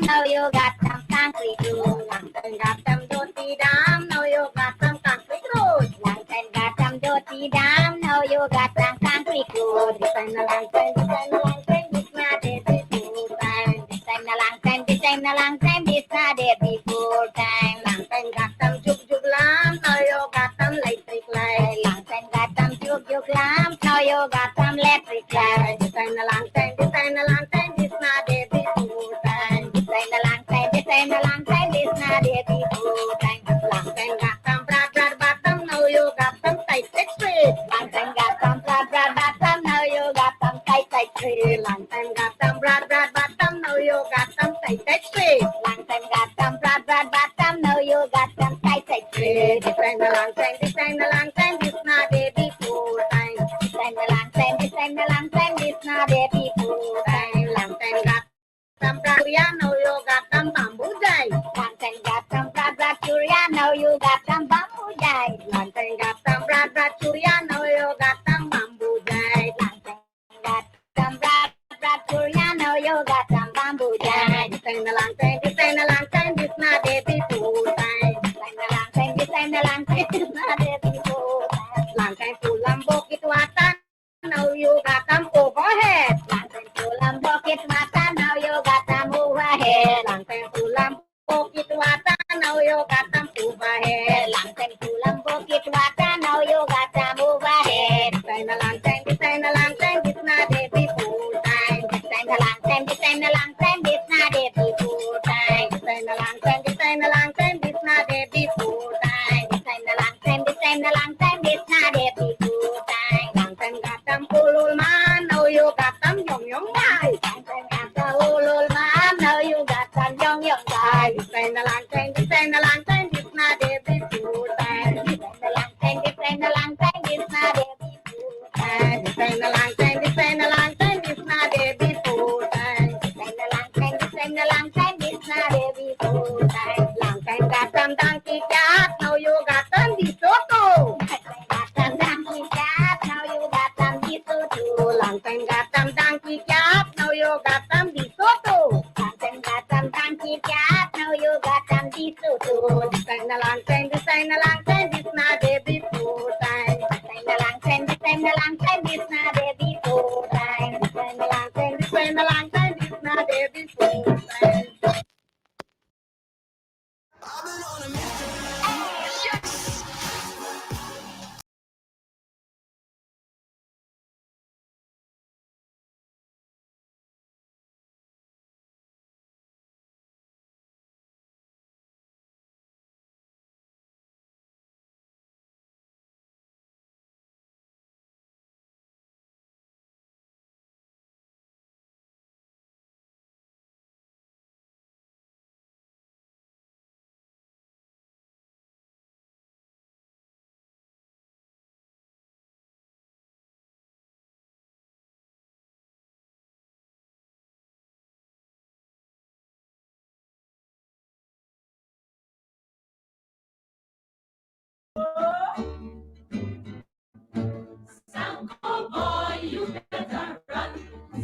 now you got some concrete road. Langton got some dirty dam, now you got some concrete road. Langton got some dirty dam, now you got some concrete road. This time the Langton, this not it before time. This time the Langton, this not it before time. Langton got some juk lamp, now you got some electric light. Langton got some juk lamp, now you got some electric light. This time the Langton, this not it before time. This time the Langton, this not it before time. Langton got some broad bottom, now you got some tight straight. Langton got some broad bottom, now you got some tight straight. Langton got some broad bottom, now you got some tight straight. Langton got some broad bottom, now you got some tight straight. This time the Langton, this not it before time. This time the Langton, this not it before time. Langton got some Turia, now you got some bamboo jai. Langton got some broad Turia, now you got some bamboo jai. Langton got some broad Turia, now you got some bamboo jai. Langton got some broad Turia, now you got some bamboo jai. This time the Langton, this not it before time. This time the Langton, this not it before time. Langton pulang bukit watan, now you got some overhead. Langton pulang bukit watan, now you got some overhead. Langton pulang bukit watan, now you got some overhead. Langton pulang bukit watan, now you got some overhead. This time the Langton, this not it before time. This time the Langton, this not it before time. This time the Langton, this not it before time. This time the Langton, this not it before time. Langton got some ulul man, now you got some yong guy. Langton got some ulul man, now you got some yong guy. This time the Langton, this not it before time. This time the Langton, this not it before time. This time the Langton, this not it before time. This time the Langton, this not it before time. Langton got some donkey cat, now you got some DeSoto. Langton got some donkey cat, now you got some DeSoto. Langton got some donkey cat, now you got some DeSoto. Langton got some donkey cat, now you got some DeSoto. This time the Langton, this not it before time. This time the Langton, this not it before time. This time the Langton, this not it before time. Sanko boy, you better run.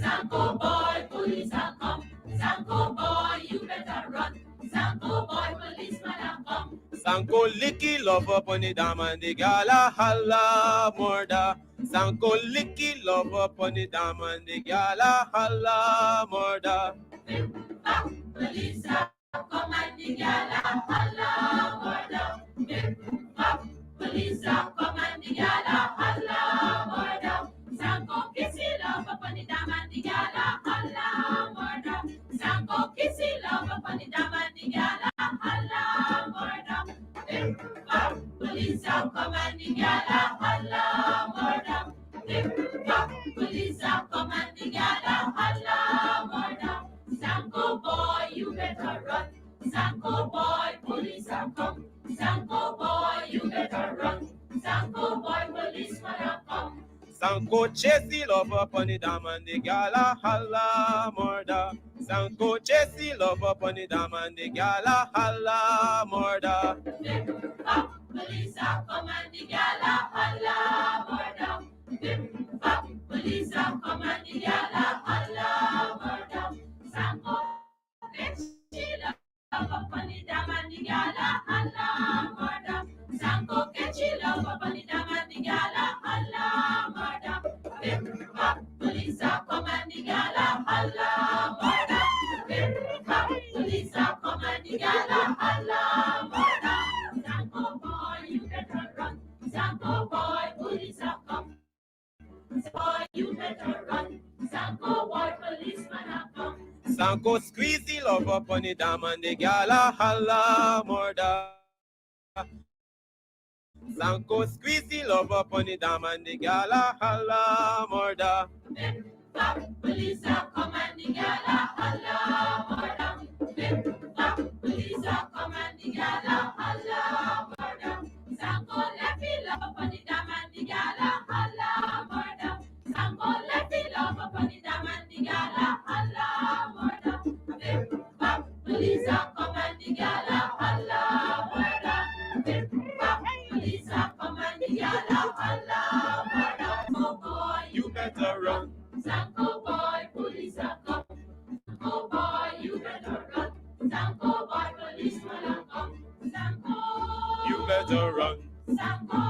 Sanko boy, police are come. Sanko boy, you better run. Sanko boy, policeman are come. Sanko licky love up on the dam and the gala holla murder. Sanko licky love up on the dam and the gala holla murder. Police are come and the gala holla murder. Police are come and the gala holla murder. Sanko kissy love up on the dam and the gala holla murder. Sanko kissy love up on the dam and the gala holla murder. Police are come and the gala holla murder. Police are come and the gala holla murder. Sanko boy, you better run. Sanko boy, police are come. Sanko boy, you better run. Sanko boy, policeman are come. Sanko chasey love up on the dam and the gala holla murder. Sanko chasey love up on the dam and the gala holla murder. Police are come and the gala holla murder. Police are come and the gala holla murder. Sanko Allah murder. Sanko catchy love upon the dam and the gala, Allah murder. Whip up, police are come and the gala, Allah murder. Whip up, police are come and the gala, Allah murder. Sanko boy, you better run. Sanko boy, police are come. Boy, you better run. Sanko boy, policeman are come. Sanko squeezy love up on the dam and the gala, holla murder. Sanko squeezy love up on the dam and the gala, holla murder. Police are come and the gala, holla murder. Police are come and the gala, holla murder. Sanko left love on the dam and the gala, holla murder. Sanko left love upon the dam and the gala, holla murder. Police are come and the gala, holla murder. Police are come and the gala, holla murder. Oh boy, You better run. Sanko boy, police are come. Sanko boy, you better run. Sanko boy, policeman are come. Sanko, You better run. Sanko,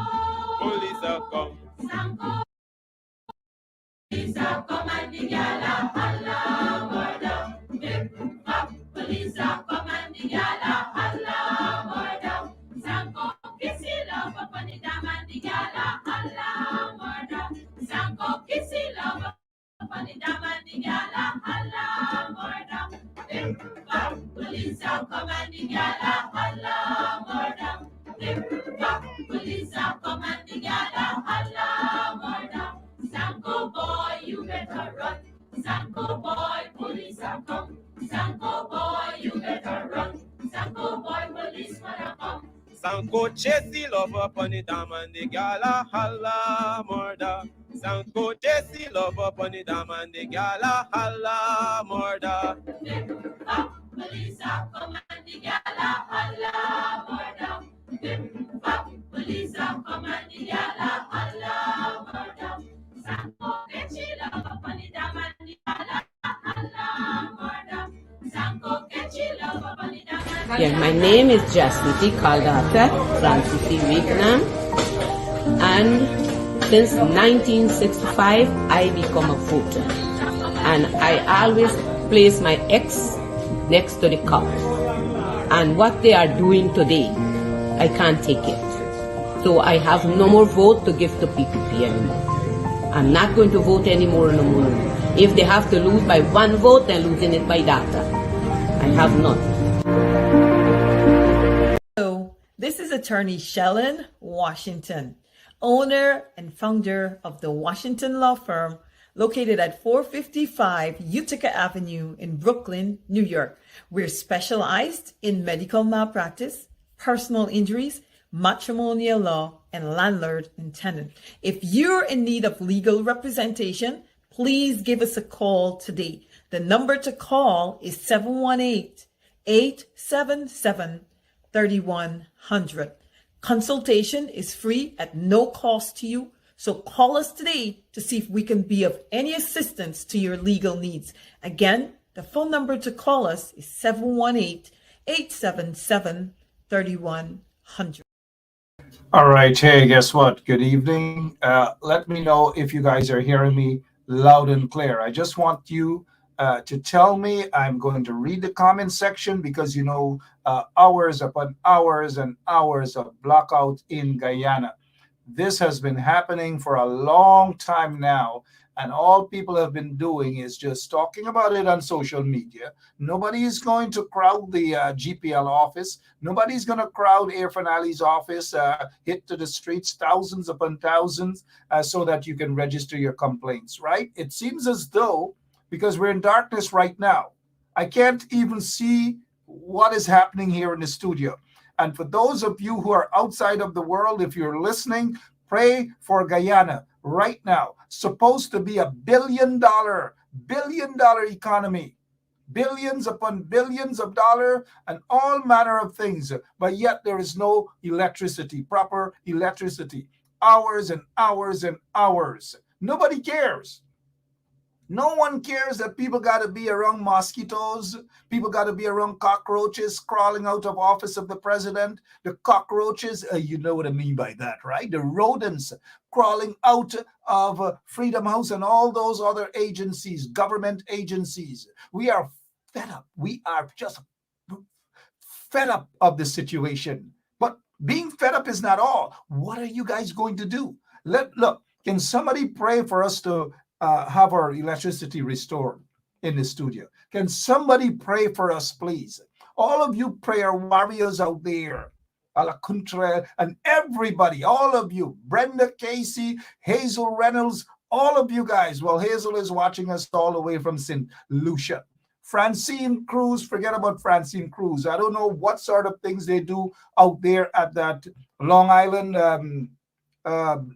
Police are come. Sanko. Police are come and the gala, holla murder. Police are come and the gala, holla murder. Sanko kissy love upon the dam and the gala, holla murder. Sanko kissy love upon the dam and the gala, holla murder. Police are come and the gala, holla murder. Police are come and the gala, holla murder. Sanko boy, you better run. Sanko boy, police are come. Sanko boy, you better run. Sanko boy, policeman are come. Sanko chasey love up on the dam and the gala, holla murder. Sanko chasey love up on the dam and the gala, holla murder. Police are come and the gala, holla murder. Police are come and the gala, holla murder. Sanko catchy love upon the dam and the gala, holla murder. Sanko catchy love upon the dam and the Yeah, my name is Jasmine Caldata from Vietnam, and since 1965 I become a voter, and I always place my ex next to the cop, and what they are doing today, I can't take it. So I have no more vote to give to PPP anymore. I'm not going to vote anymore no more. If they have to lose by one vote, they're losing it by data. I have none. Hello, this is attorney Shellen Washington, owner and founder of the Washington Law Firm, located at 455 Utica Avenue in Brooklyn, New York. We're specialized in medical malpractice, personal injuries, matrimonial law, and landlord and tenant. If you're in need of legal representation, please give us a call today. The number to call is 718-877-3100. Consultation is free at no cost to you. So call us today to see if we can be of any assistance to your legal needs. Again, the phone number to call us is 718-877-3100. All right. Hey, guess what? Good evening. Let me know if you guys are hearing me loud and clear. I just want you to tell me. I'm going to read the comment section because, hours upon hours and hours of blockout in Guyana. This has been happening for a long time now. And all people have been doing is just talking about it on social media. Nobody is going to crowd the GPL office. Nobody's going to crowd Air Finale's office, hit to the streets, thousands upon thousands, so that you can register your complaints, right? It seems as though, because we're in darkness right now, I can't even see what is happening here in the studio. And for those of you who are outside of the world, if you're listening, pray for Guyana right now. Supposed to be a billion dollar economy, billions upon billions of dollars and all manner of things, but yet there is no electricity, proper electricity, hours and hours and hours. Nobody cares. No one cares that people got to be around mosquitoes. People got to be around cockroaches crawling out of office of the president. The cockroaches, you know what I mean by that, right? The rodents crawling out of Freedom House and all those other agencies, government agencies. We are fed up. We are just fed up of the situation. But being fed up is not all. What are you guys going to do? Look, can somebody pray for us to have our electricity restored in the studio? Can somebody pray for us, please? All of you prayer warriors out there, Alakuntre, and everybody, all of you, Brenda Casey, Hazel Reynolds, all of you guys. Well, Hazel is watching us all the way from St. Lucia. Francine Cruz, forget about Francine Cruz. I don't know what sort of things they do out there at that Long Island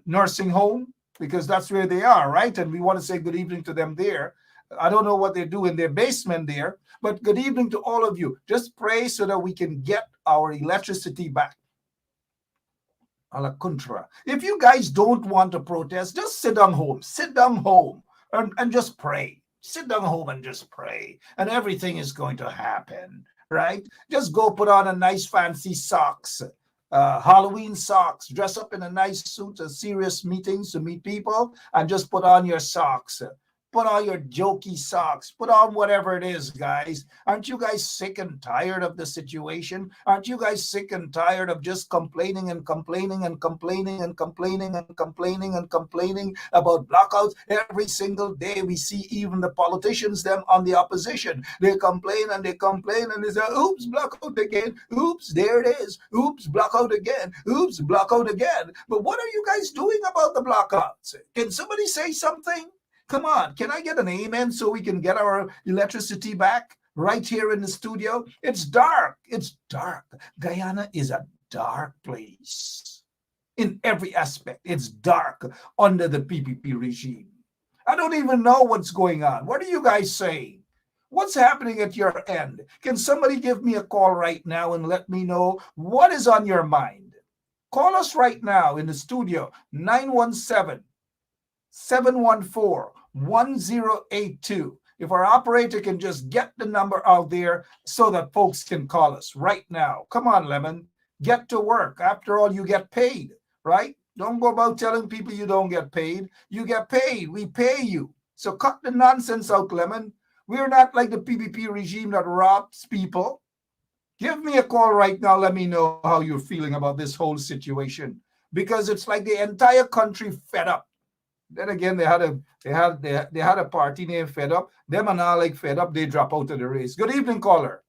nursing home, because that's where they are, right? And we want to say good evening to them there. I don't know what they do in their basement there, but good evening to all of you. Just pray so that we can get our electricity back. A la contra. If you guys don't want to protest, just sit down home. Sit down home and just pray. Sit down home and just pray, and everything is going to happen, right? Just go put on a nice fancy socks, Halloween socks, dress up in a nice suit, serious meetings to meet people, and just put on your socks. Put on your jokey socks. Put on whatever it is, guys. Aren't you guys sick and tired of the situation? Aren't you guys sick and tired of just complaining and complaining and complaining and complaining and complaining and complaining about blackouts? Every single day we see even the politicians, them on the opposition. They complain and they say, oops, blackout again. Oops, there it is. Oops, blackout again. Oops, blackout again. But what are you guys doing about the blackouts? Can somebody say something? Come on, can I get an amen so we can get our electricity back right here in the studio? It's dark. It's dark. Guyana is a dark place in every aspect. It's dark under the PPP regime. I don't even know what's going on. What are you guys saying? What's happening at your end? Can somebody give me a call right now and let me know what is on your mind? Call us right now in the studio, 917-714-1082. If our operator can just get the number out there so that folks can call us right now. Come on, Lemon. Get to work. After all, you get paid, right? Don't go about telling people you don't get paid. You get paid. We pay you. So cut the nonsense out, Lemon. We're not like the PPP regime that robs people. Give me a call right now. Let me know how you're feeling about this whole situation, because it's like the entire country fed up. Then again, they had a party named Fed Up. Them and all like Fed Up, they drop out of the race. Good evening, caller.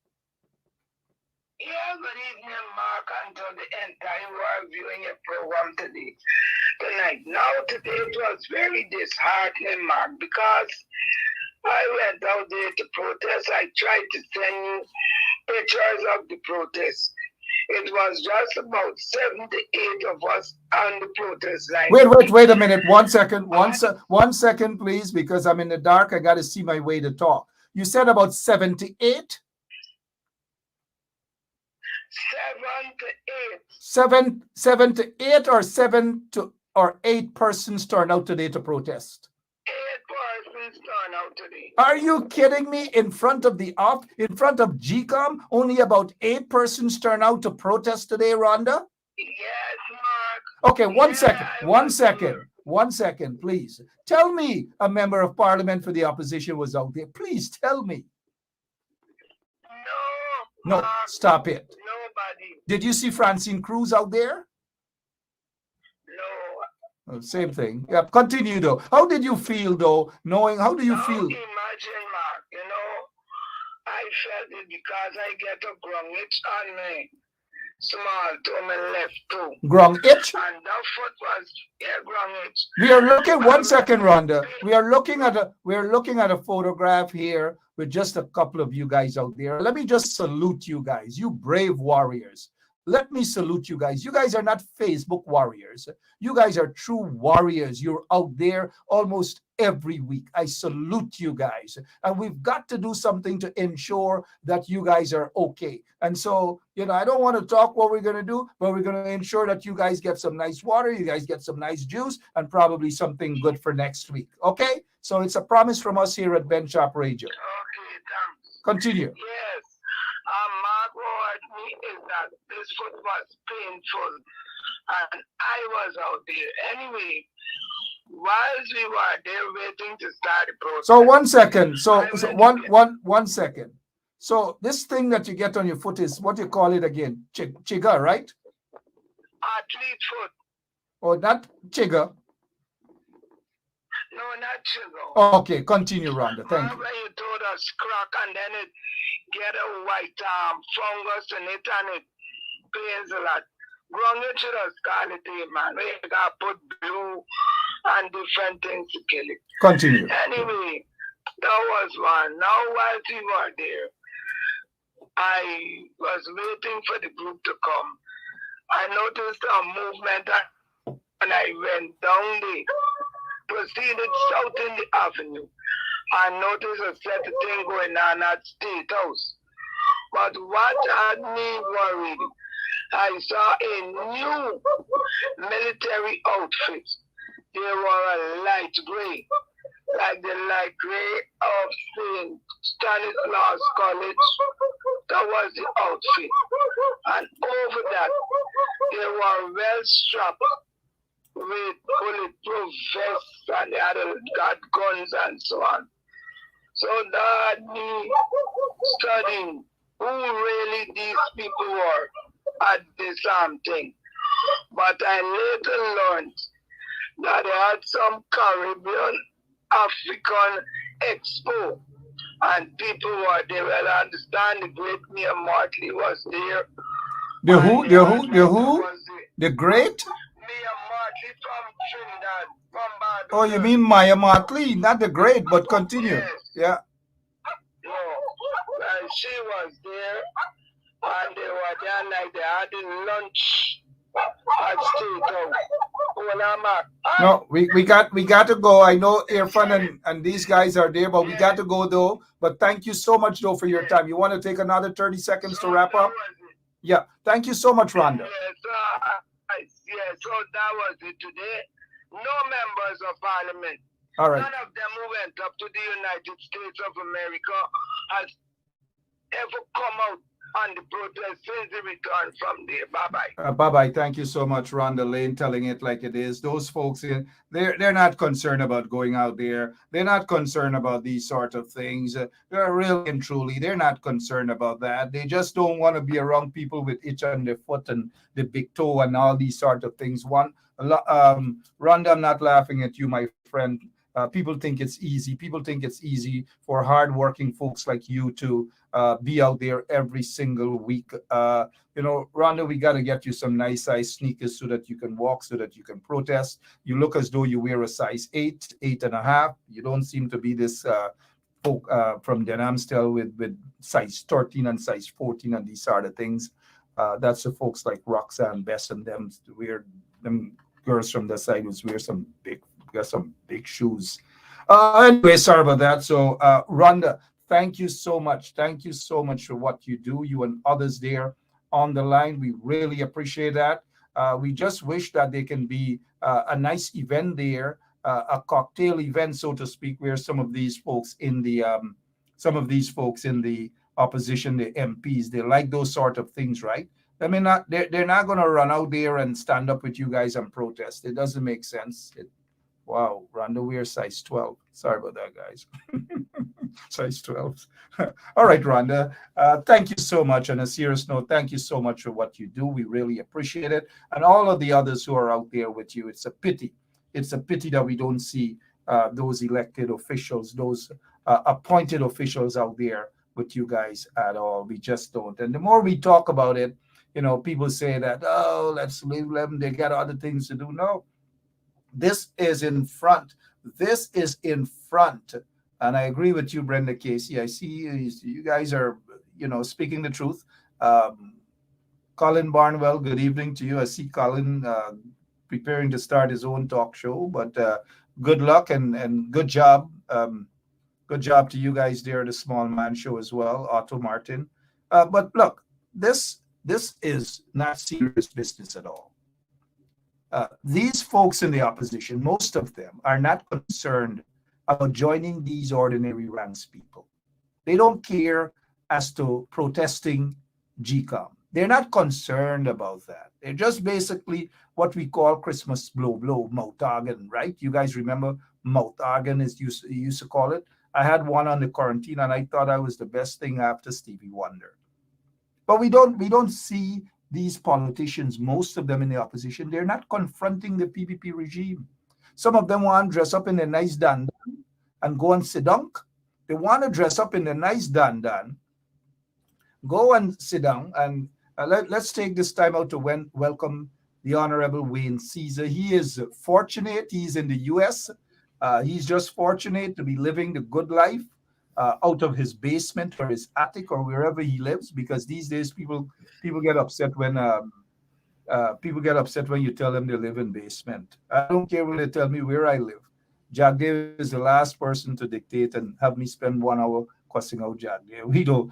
Yeah, good evening, Mark, and to the entire world viewing your program tonight. Now, today it was very disheartening, Mark, because I went out there to protest. I tried to send you pictures of the protest. It was just about 7 to 8 of us on the protest line. Wait a minute. 1 second. 1 second, please, because I'm in the dark. I got to see my way to talk. You said about 7 to 8? 7 to 8. 7 to 8 or 7 to or 8 persons turned out today to protest? 8 persons turned out today. Are you kidding me? In front of GCOM, only about 8 persons turned out to protest today, Rhonda? Yes, Mark. Okay, 1 second, please. Tell me a member of parliament for the opposition was out there. Please tell me. No, Mark, stop it. Nobody. Did you see Francine Cruz out there? No. Oh, same thing. Yeah, continue though. How did you feel though? How do you feel? Imagine, Mark, I felt it because I get a grung itch on me. Small to my left too. Grung itch? And that foot was grung itch. We are looking 1 second, Rhonda. We are looking at a photograph here with just a couple of you guys out there. Let me just salute you guys, you brave warriors. Let me salute you guys. You guys are not Facebook warriors. You guys are true warriors. You're out there almost every week. I salute you guys. And we've got to do something to ensure that you guys are okay. And so, I don't want to talk what we're going to do, but we're going to ensure that you guys get some nice water, you guys get some nice juice, and probably something good for next week. Okay? So it's a promise from us here at Ben Shop Radio. Okay, thanks. Continue. Yes. Mark, what me is that this foot was painful, and I was out there. Anyway, whilst we were there waiting to start the process. So 1 second. So one second. So this thing that you get on your foot is what you call it again? Chiga, right? Athlete foot. Oh, not chiga. No, not chiga. Okay, continue, Rhonda. Thank you. When you told us crack and then it get a white fungus in it and it pains a lot. Wrong, you should have started it, man. We got put blue and different things to kill it. Continue. Anyway, that was one. Now while we were there, I was waiting for the group to come. I noticed a movement and I went down the proceeded south in the avenue. I noticed a set of thing going on at State House. But what had me worried, I saw a new military outfit. They were a light gray, like the light gray of St. Stanislaus College. That was the outfit. And over that, they were well strapped with bulletproof vests and they had got guns and so on. So that had me studying who really these people were at this thing. But I later learned that they had some Caribbean African expo and people were there. Well, I understand the great Mia Martley was there. The who? The who? The who? The great? Mia Martley from Trinidad, from Barbados. Oh, you mean Maya Martley, not the great, but continue. Yes. Yeah. No, well, she was there, and they were there like they had the lunch at State House. No, we got to go. I know Irfan and these guys are there, but we got to go though. But thank you so much though for your time. You want to take another 30 seconds to wrap up? Yeah. Thank you so much, Rhonda. So that was it today. No members of parliament. All right. None of them who went up to the United States of America has ever come out on the protest since the return from there. Bye-bye. Bye-bye. Thank you so much, Rhonda Lane, telling it like it is. Those folks, they're not concerned about going out there. They're not concerned about these sort of things. They're really and truly, they're not concerned about that. They just don't want to be around people with itch on their foot and the big toe and all these sort of things. Rhonda, I'm not laughing at you, my friend. People think it's easy. People think it's easy for hardworking folks like you to be out there every single week. Rhonda, we got to get you some nice size sneakers so that you can walk, so that you can protest. You look as though you wear a size 8, 8.5. You don't seem to be this folk from Denham still with size 13 and size 14 and these sort of things. That's the folks like Roxanne, Bess, and them wear them girls from the side who wear some big shoes. Anyway, sorry about that. So, Rhonda, thank you so much. Thank you so much for what you do, you and others there on the line. We really appreciate that. We just wish that there can be a nice event there, a cocktail event, so to speak, where some of these folks in the opposition, the MPs, they like those sort of things, right? I mean, they're not going to run out there and stand up with you guys and protest. It doesn't make sense. Wow, Rhonda, we're size 12. Sorry about that, guys. Size 12. All right, Rhonda. Thank you so much. On a serious note, thank you so much for what you do. We really appreciate it. And all of the others who are out there with you, it's a pity. It's a pity that we don't see those elected officials, those appointed officials out there with you guys at all. We just don't. And the more we talk about it, people say that, oh, let's leave them. They got other things to do. No. This is in front. This is in front. And I agree with you, Brenda Casey. I see you guys are, speaking the truth. Colin Barnwell, good evening to you. I see Colin preparing to start his own talk show, but good luck and good job. Good job to you guys there at the Small Man Show as well, Otto Martin. But look, this is not serious business at all. These folks in the opposition, most of them, are not concerned about joining these ordinary ranks people. They don't care as to protesting GCOM. They're not concerned about that. They're just basically what we call Christmas blow, mouth organ, right? You guys remember mouth organ is used to call it. I had one on the quarantine, and I thought I was the best thing after Stevie Wonder. But we don't see these politicians, most of them in the opposition. They're not confronting the PPP regime. Some of them want to dress up in a nice dandan and go and sit down. They want to dress up in a nice dandan, go and sit down, and let's take this time out to welcome the Honorable Wayne Caesar. He is fortunate. He's in the U.S. He's just fortunate to be living the good life out of his basement or his attic or wherever he lives, because these days people get upset when you tell them they live in basement. I don't care when they tell me where I live. Jack Dave is the last person to dictate and have me spend 1 hour cussing out Jack Dave. We don't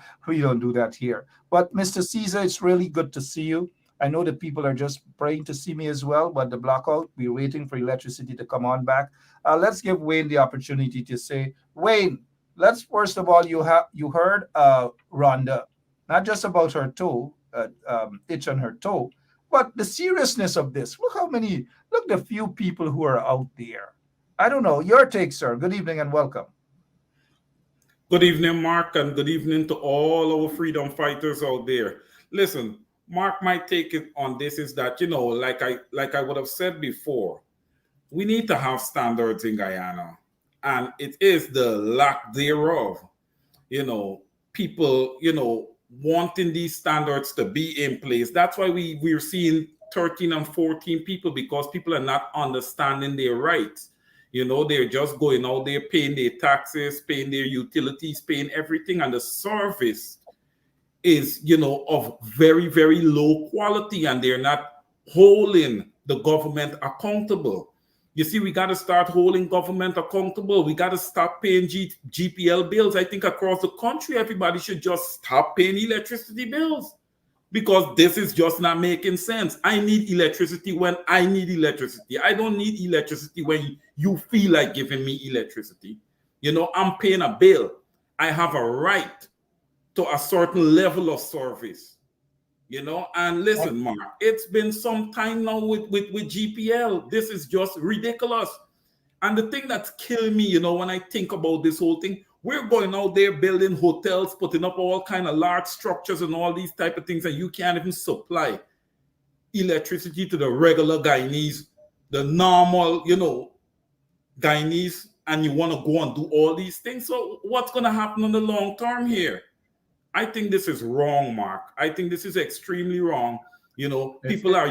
do that here. But Mr. Caesar, it's really good to see you. I know that people are just praying to see me as well, but the blackout, we're waiting for electricity to come on back. Let's give Wayne the opportunity to say, Wayne, let's first of all, you heard Rhonda, not just about her toe, itch on her toe, but the seriousness of this. Look the few people who are out there. I don't know. Your take, sir. Good evening and welcome. Good evening, Mark, and good evening to all our freedom fighters out there. Listen, Mark, my take on this is that, like I would have said before, we need to have standards in Guyana, and it is the lack thereof. People, wanting these standards to be in place. That's why we're seeing 13 and 14 people, because people are not understanding their rights. They're just going out there paying their taxes, paying their utilities, paying everything, and the service is, of very, very low quality, and they're not holding the government accountable. You see, we got to start holding government accountable. We got to stop paying GPL bills. I think across the country, everybody should just stop paying electricity bills, because this is just not making sense. I need electricity when I need electricity. I don't need electricity when you feel like giving me electricity. I'm paying a bill. I have a right to a certain level of service. And listen, Mark, it's been some time now with GPL. This is just ridiculous. And the thing that's killing me, when I think about this whole thing, we're going out there building hotels, putting up all kind of large structures and all these type of things, and you can't even supply electricity to the regular Guyanese, the normal, Guyanese, and you want to go and do all these things. So what's going to happen in the long term here? I think this is wrong, Mark. I think this is extremely wrong. People are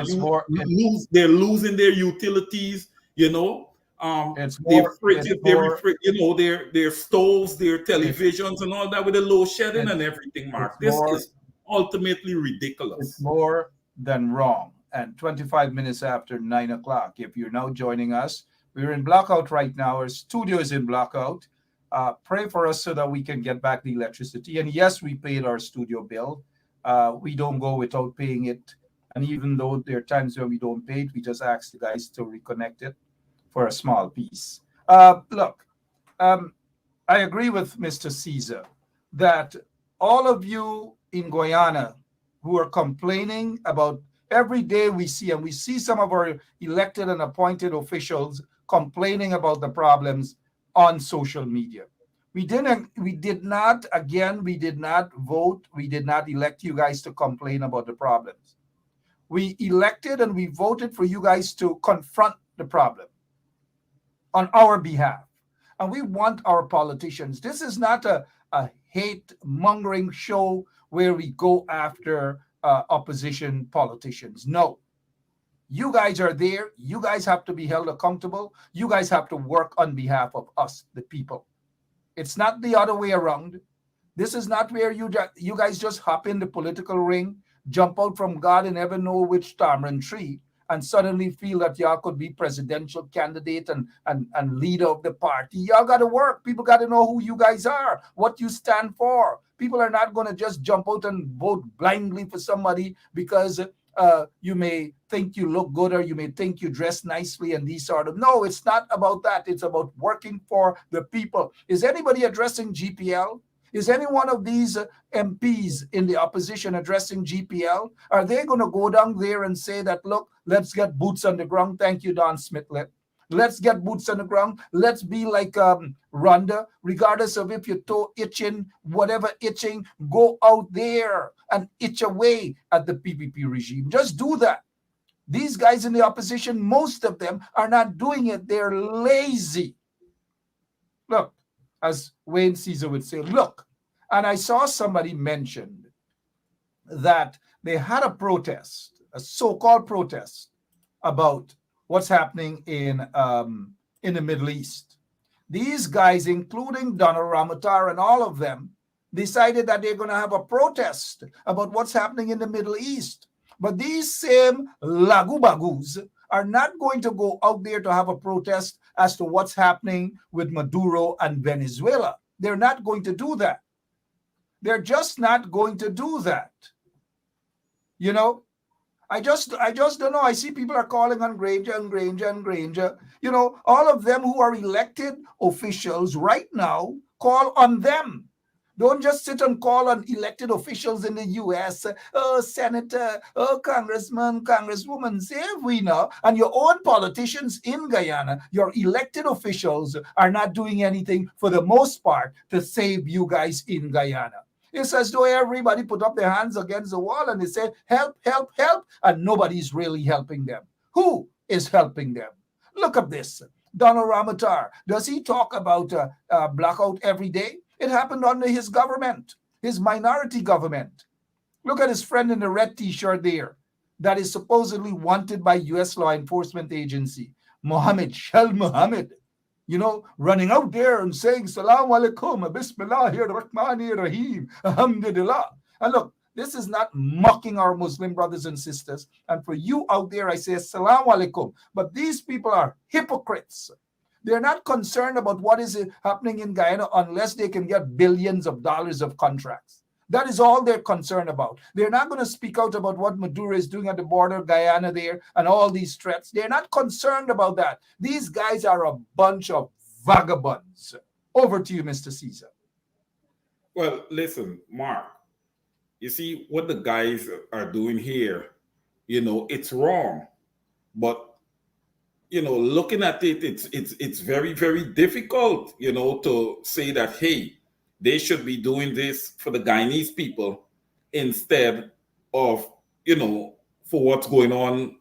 they're losing their utilities. Their fridges, their stoves, their televisions, and all that with the load shedding and everything, Mark. This is ultimately ridiculous. It's more than wrong. And 25 minutes after 9 o'clock, if you're now joining us, we're in Blockout right now. Our studio is in Blockout. Pray for us so that we can get back the electricity. And yes, we paid our studio bill. We don't go without paying it. And even though there are times when we don't pay it, we just ask the guys to reconnect it for a small piece. Look, I agree with Mr. Caesar that all of you in Guyana who are complaining about every day we see some of our elected and appointed officials complaining about the problems on social media. We did not vote. We did not elect you guys to complain about the problems. We elected and we voted for you guys to confront the problem on our behalf. And we want our politicians. This is not a hate mongering show where we go after opposition politicians. No. You guys are there. You guys have to be held accountable. You guys have to work on behalf of us, the people. It's not the other way around. This is not where you guys just hop in the political ring jump out from God and never know which tamarind tree and suddenly feel that y'all could be presidential candidate and leader of the party. Y'all got to work. People got to know who you guys are, what you stand for. People are not going to just jump out and vote blindly for somebody because you may think you look good or you may think you dress nicely and these sort of. No, it's not about that. It's about working for the people. Is anybody addressing GPL? Is any one of these MPs in the opposition addressing GPL? Are they going to go down there and say that, look, let's get boots on the ground? Thank you, Don Smithley. Let's get boots on the ground. Let's be like Rhonda, regardless of if your toe itching, whatever itching, go out there and itch away at the PPP regime. Just do that. These guys in the opposition, most of them are not doing it. They're lazy. Look, as Wayne Caesar would say, look. And I saw somebody mentioned that they had a protest, a so-called protest about what's happening in the Middle East. These guys, including Donald Ramotar and all of them, decided that they're going to have a protest about what's happening in the Middle East. But these same lagubagus are not going to go out there to have a protest as to what's happening with Maduro and Venezuela. They're not going to do that. They're just not going to do that. You know, I just don't know. I see people are calling on Granger and Granger and Granger. You know, all of them who are elected officials right now, call on them. Don't just sit and call on elected officials in the U.S. Oh, senator, oh, congressman, congresswoman, save we now. And your own politicians in Guyana, your elected officials are not doing anything for the most part to save you guys in Guyana. It's as though everybody put up their hands against the wall and they said, help, help, help, and nobody's really helping them. Who is helping them? Look at this. Donald Ramotar, does he talk about blackout every day? It happened under his government, his minority government. Look at his friend in the red t-shirt there that is supposedly wanted by U.S. law enforcement agency, Mohammed Shal Mohammed. You know, running out there and saying, Salaam alaikum, Bismillahir Rahmanir Rahim, Alhamdulillah. And look, this is not mocking our Muslim brothers and sisters. And for you out there, I say, Salaam alaikum. But these people are hypocrites. They're not concerned about what is happening in Guyana unless they can get billions of dollars of contracts. That is all they're concerned about. They're not going to speak out about what Maduro is doing at the border, Guyana there, and all these threats. They're not concerned about that. These guys are a bunch of vagabonds. Over to you, Mr. Caesar. Well, listen, Mark, you see what the guys are doing here, you know, it's wrong. But, you know, looking at it, it's very, very difficult, you know, to say that, hey, they should be doing this for the Guyanese people instead of, you know, for what's going on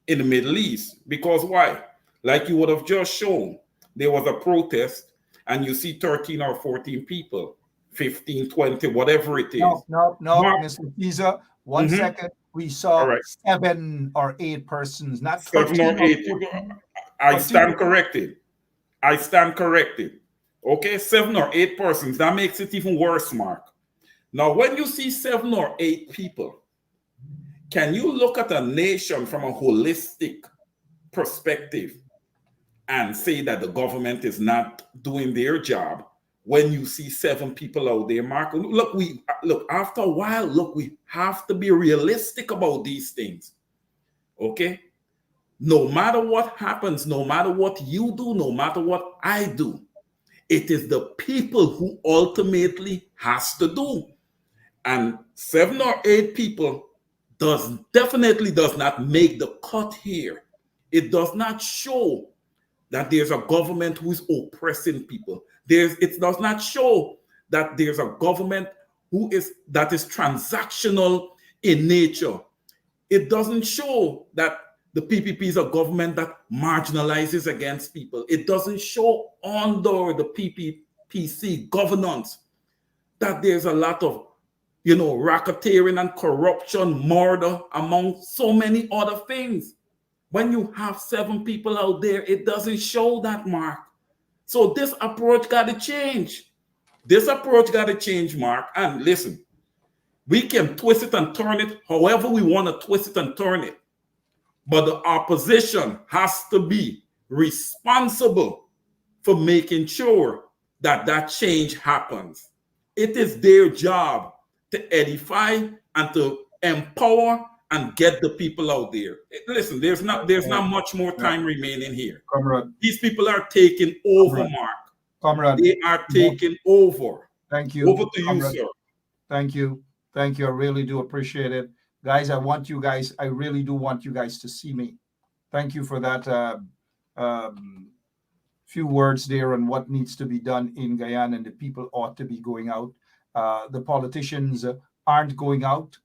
in the Middle East. Because why? Like you would have just shown, there was a protest and you see 13 or 14 people, 15, 20, whatever it is. No, Mark, Mr. Caesar, one second. We saw 7 or 8 persons, not 7 or 8. I stand corrected. I stand corrected. Okay, 7 or 8 persons. That makes it even worse, Mark. Now, when you see 7 or 8 people, can you look at a nation from a holistic perspective and say that the government is not doing their job when you see 7 people out there, Mark? Look, after a while, we have to be realistic about these things. Okay? No matter what happens, no matter what you do, no matter what I do, it is the people who ultimately has to do. And 7 or 8 people definitely does not make the cut here. It does not show that there's a government who is oppressing people. It does not show that there's a government that is transactional in nature. It doesn't show that the PPP is a government that marginalizes against people. It doesn't show under the PPPC governance that there's a lot of, you know, racketeering and corruption, murder, among so many other things. When you have 7 people out there, it doesn't show that, Mark. So this approach got to change. This approach got to change, Mark. And listen, We can twist it and turn it however we want to twist it and turn it. But the opposition has to be responsible for making sure that that change happens. It is their job to edify and to empower and get the people out there. Listen, there's not much more time remaining here. Comrade, These people are taking over, Mark. Comrade, They are taking over. thank you. Over to you, Comrade. sir. Thank you. Thank you. I really do appreciate it. Guys, I really do want you guys to see me. Thank you for that few words there on what needs to be done in Guyana, and the people ought to be going out. The politicians aren't going out.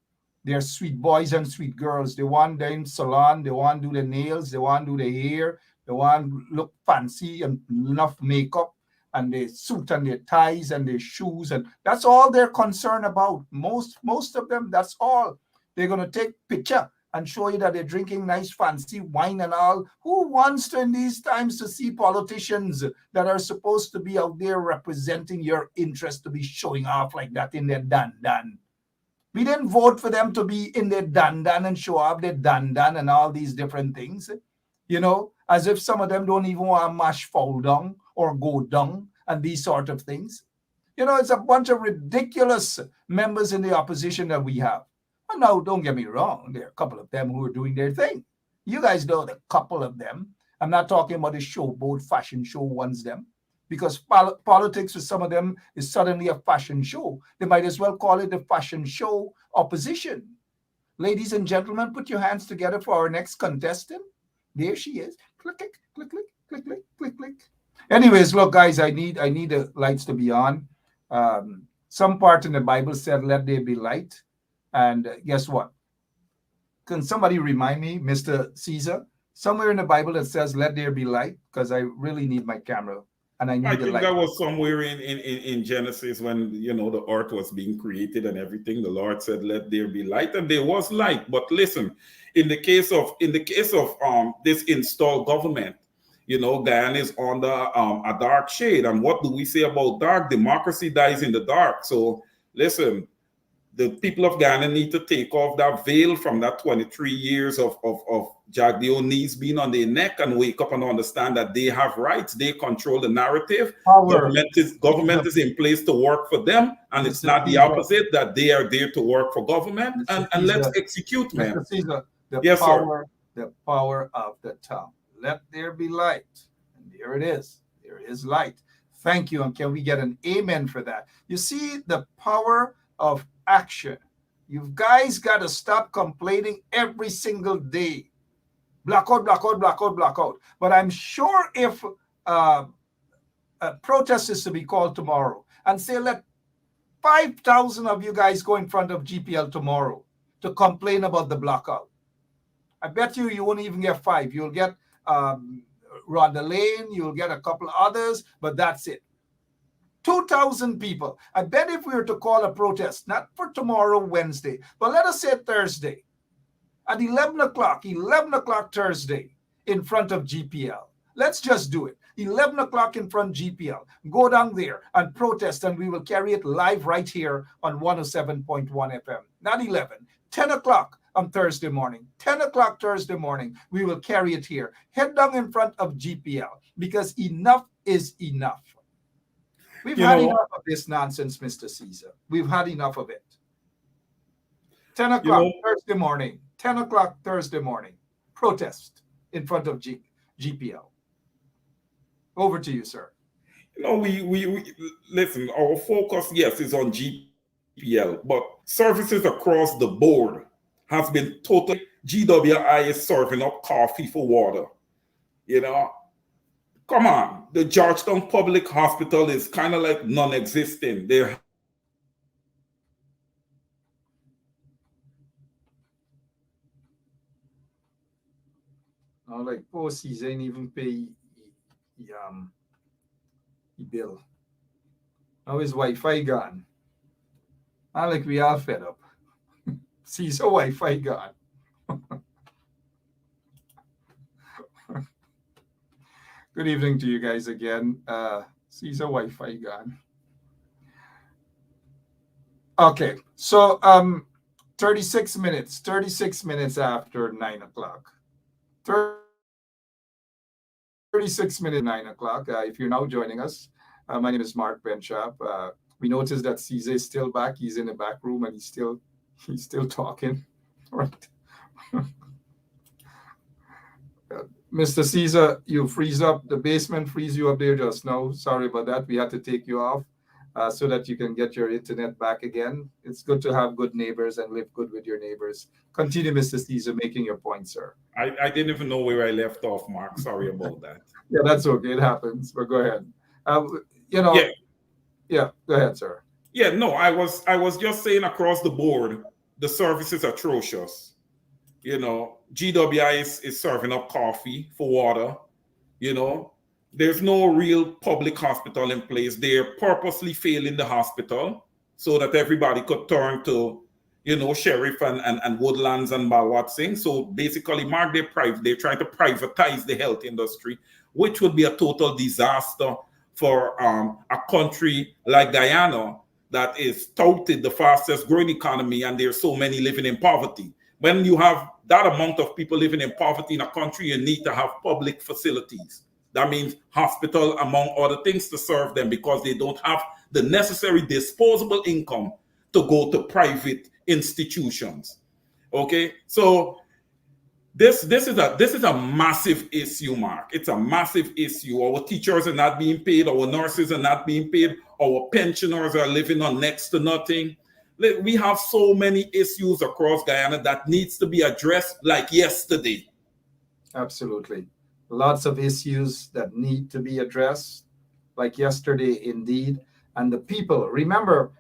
They're sweet boys and sweet girls. They want them salon. They want to do their nails. They want to do their hair. They want to look fancy and enough makeup and their suit and their ties and their shoes. And that's all they're concerned about. Most of them, that's all. They're going to take picture and show you that they're drinking nice fancy wine and all. Who wants to in these times to see politicians that are supposed to be out there representing your interest to be showing off like that in their dan-dan? We didn't vote for them to be in their dan-dan and show off their dan-dan and all these different things. You know, as if some of them don't even want to mash foul down or go down and these sort of things. You know, it's a bunch of ridiculous members in the opposition that we have. And now, don't get me wrong, there are a couple of them who are doing their thing. You guys know the couple of them. I'm not talking about the showboat fashion show ones, them. Because politics with some of them is suddenly a fashion show. They might as well call it the fashion show opposition. Ladies and gentlemen, put your hands together for our next contestant. There she is. Click, click, click, click, click, click, click, click. Anyways, look, guys, I need the lights to be on. Some part in the Bible said, "Let there be light." And guess what? Can somebody remind me, Mr. Caesar, somewhere in the Bible that says, "Let there be light"? Because I really need my camera and I need the light. I think that was somewhere in Genesis when, you know, the earth was being created and everything. The Lord said, "Let there be light," and there was light. But listen, in the case of this installed government, you know, Guyana is under a dark shade. And what do we say about dark? Democracy dies in the dark. So listen, the people of Guyana need to take off that veil from that 23 years of Jack the knees being on their neck and wake up and understand that they have rights. They control the narrative. Government is in place to work for them, and it's not the opposite, that they are there to work for government. And let's execute, man. Yes, sir. The power of the tongue. Let there be light. And there it is. There is light. Thank you. And can we get an amen for that? You see the power of action. You guys got to stop complaining every single day. Blackout, blackout, blackout, blackout. But I'm sure if a protest is to be called tomorrow and say, let 5,000 of you guys go in front of GPL tomorrow to complain about the blackout. I bet you won't even get 5. You'll get Rhonda Lane, you'll get a couple others, but that's it. 2,000 people. I bet if we were to call a protest, not for tomorrow, Wednesday, but let us say Thursday, at 11 o'clock Thursday, in front of GPL. Let's just do it. 11 o'clock in front of GPL. Go down there and protest, and we will carry it live right here on 107.1 FM. Not 11. 10 o'clock on Thursday morning. 10 o'clock Thursday morning, we will carry it here. Head down in front of GPL, because enough is enough. We've had enough of this nonsense, Mr. Caesar. We've had enough of it. 10 o'clock Thursday morning. 10 o'clock Thursday morning. Protest in front of GPL. Over to you, sir. You know, we listen, our focus, yes, is on GPL, but services across the board has been totally, GWI is serving up coffee for water. You know, come on, the Georgetown Public Hospital is kind of like non-existent. They're like poor Caesar ain't even pay the bill. Now his Wi-Fi gone. Not like we all fed up. Caesar Wi-Fi gone. Good evening to you guys again. Caesar Wi-Fi gone. Okay, so 36 minutes after 9 o'clock. 36 minutes 9 o'clock. If you're now joining us, my name is Mark Benchap. We noticed that Caesar is still back. He's in the back room and he's still talking. Right. Mr. Caesar, you freeze up. The basement freeze you up there just now. Sorry about that. We had to take you off so that you can get your internet back again. It's good to have good neighbors and live good with your neighbors. Continue, Mr. Caesar, making your point, sir. I didn't even know where I left off, Mark. Sorry about that. Yeah, that's okay. It happens. But go ahead. Yeah, go ahead, sir. Yeah, no, I was just saying across the board, the service is atrocious. GWI is serving up coffee for water. There's no real public hospital in place. They're purposely failing the hospital so that everybody could turn to, Sheriff and Woodlands and Balwatsing. So basically, Mark, they're trying to privatize the health industry, which would be a total disaster for a country like Guyana that is touted the fastest growing economy, and there's so many living in poverty. When you have that amount of people living in poverty in a country, you need to have public facilities. That means hospital, among other things, to serve them because they don't have the necessary disposable income to go to private institutions. Okay, so this is a massive issue, Mark. It's a massive issue. Our teachers are not being paid. Our nurses are not being paid. Our pensioners are living on next to nothing. We have so many issues across Guyana that needs to be addressed like yesterday. Absolutely. Lots of issues that need to be addressed like yesterday, indeed. And the people, remember,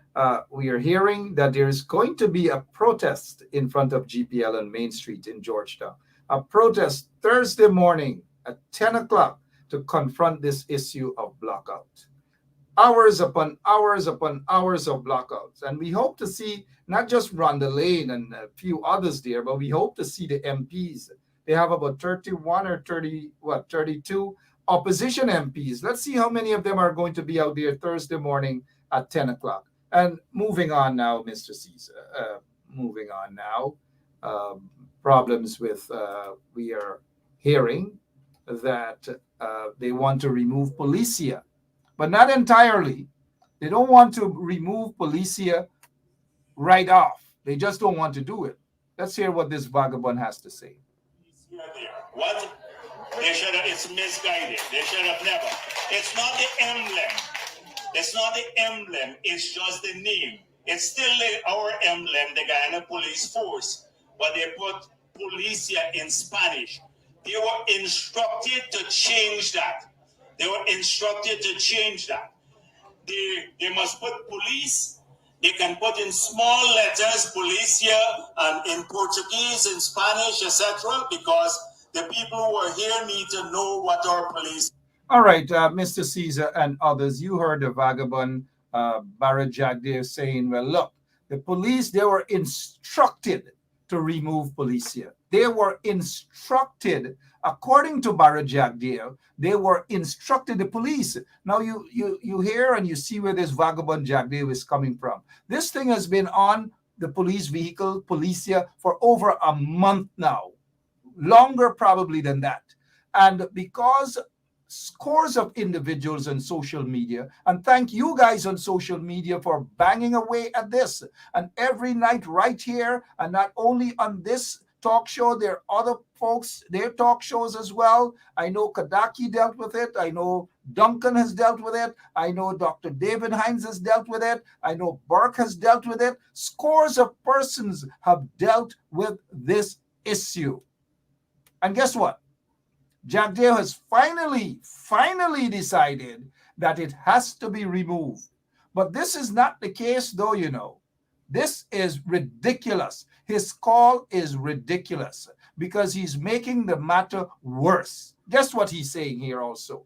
we are hearing that there is going to be a protest in front of GPL on Main Street in Georgetown. A protest Thursday morning at 10 o'clock to confront this issue of blockout. Hours upon hours upon hours of blackouts. And we hope to see not just Rhonda Lane and a few others there, but we hope to see the MPs. They have about 31 or 32 opposition MPs. Let's see how many of them are going to be out there Thursday morning at 10 o'clock. And moving on now, Mr. Caesar. Moving on now. Problems with, we are hearing that they want to remove Policia. But not entirely. They don't want to remove Policia right off. They just don't want to do it. Let's hear what this vagabond has to say. What? It's misguided. They should have never. It's not the emblem. It's not the emblem. It's just the name. It's still our emblem, the Guyana Police Force. But they put Policia in Spanish. They were instructed to change that. They were instructed to change that. They must put police. They can put in small letters, Policia, and in Portuguese, in Spanish, etc. Because the people who are here need to know what our police. All right, Mr. Caesar and others, you heard the vagabond Barajak there saying, well, look, the police, they were instructed to remove Policia. They were instructed, according to Barajak there, they were instructed, the police. Now you hear and you see where this vagabond Jack Dale is coming from. This thing has been on the police vehicle, Policia, for over a month now. Longer probably than that. And because scores of individuals on social media, and thank you guys on social media for banging away at this, and every night right here, and not only on this talk show, there are other folks, their talk shows as well. I know Kadaki dealt with it. I know Duncan has dealt with it. I know Dr. David Hines has dealt with it. I know Burke has dealt with it. Scores of persons have dealt with this issue. And guess what? Jack Dale has finally decided that it has to be removed. But this is not the case, though, you know. This is ridiculous. His call is ridiculous because he's making the matter worse. Guess what he's saying here also?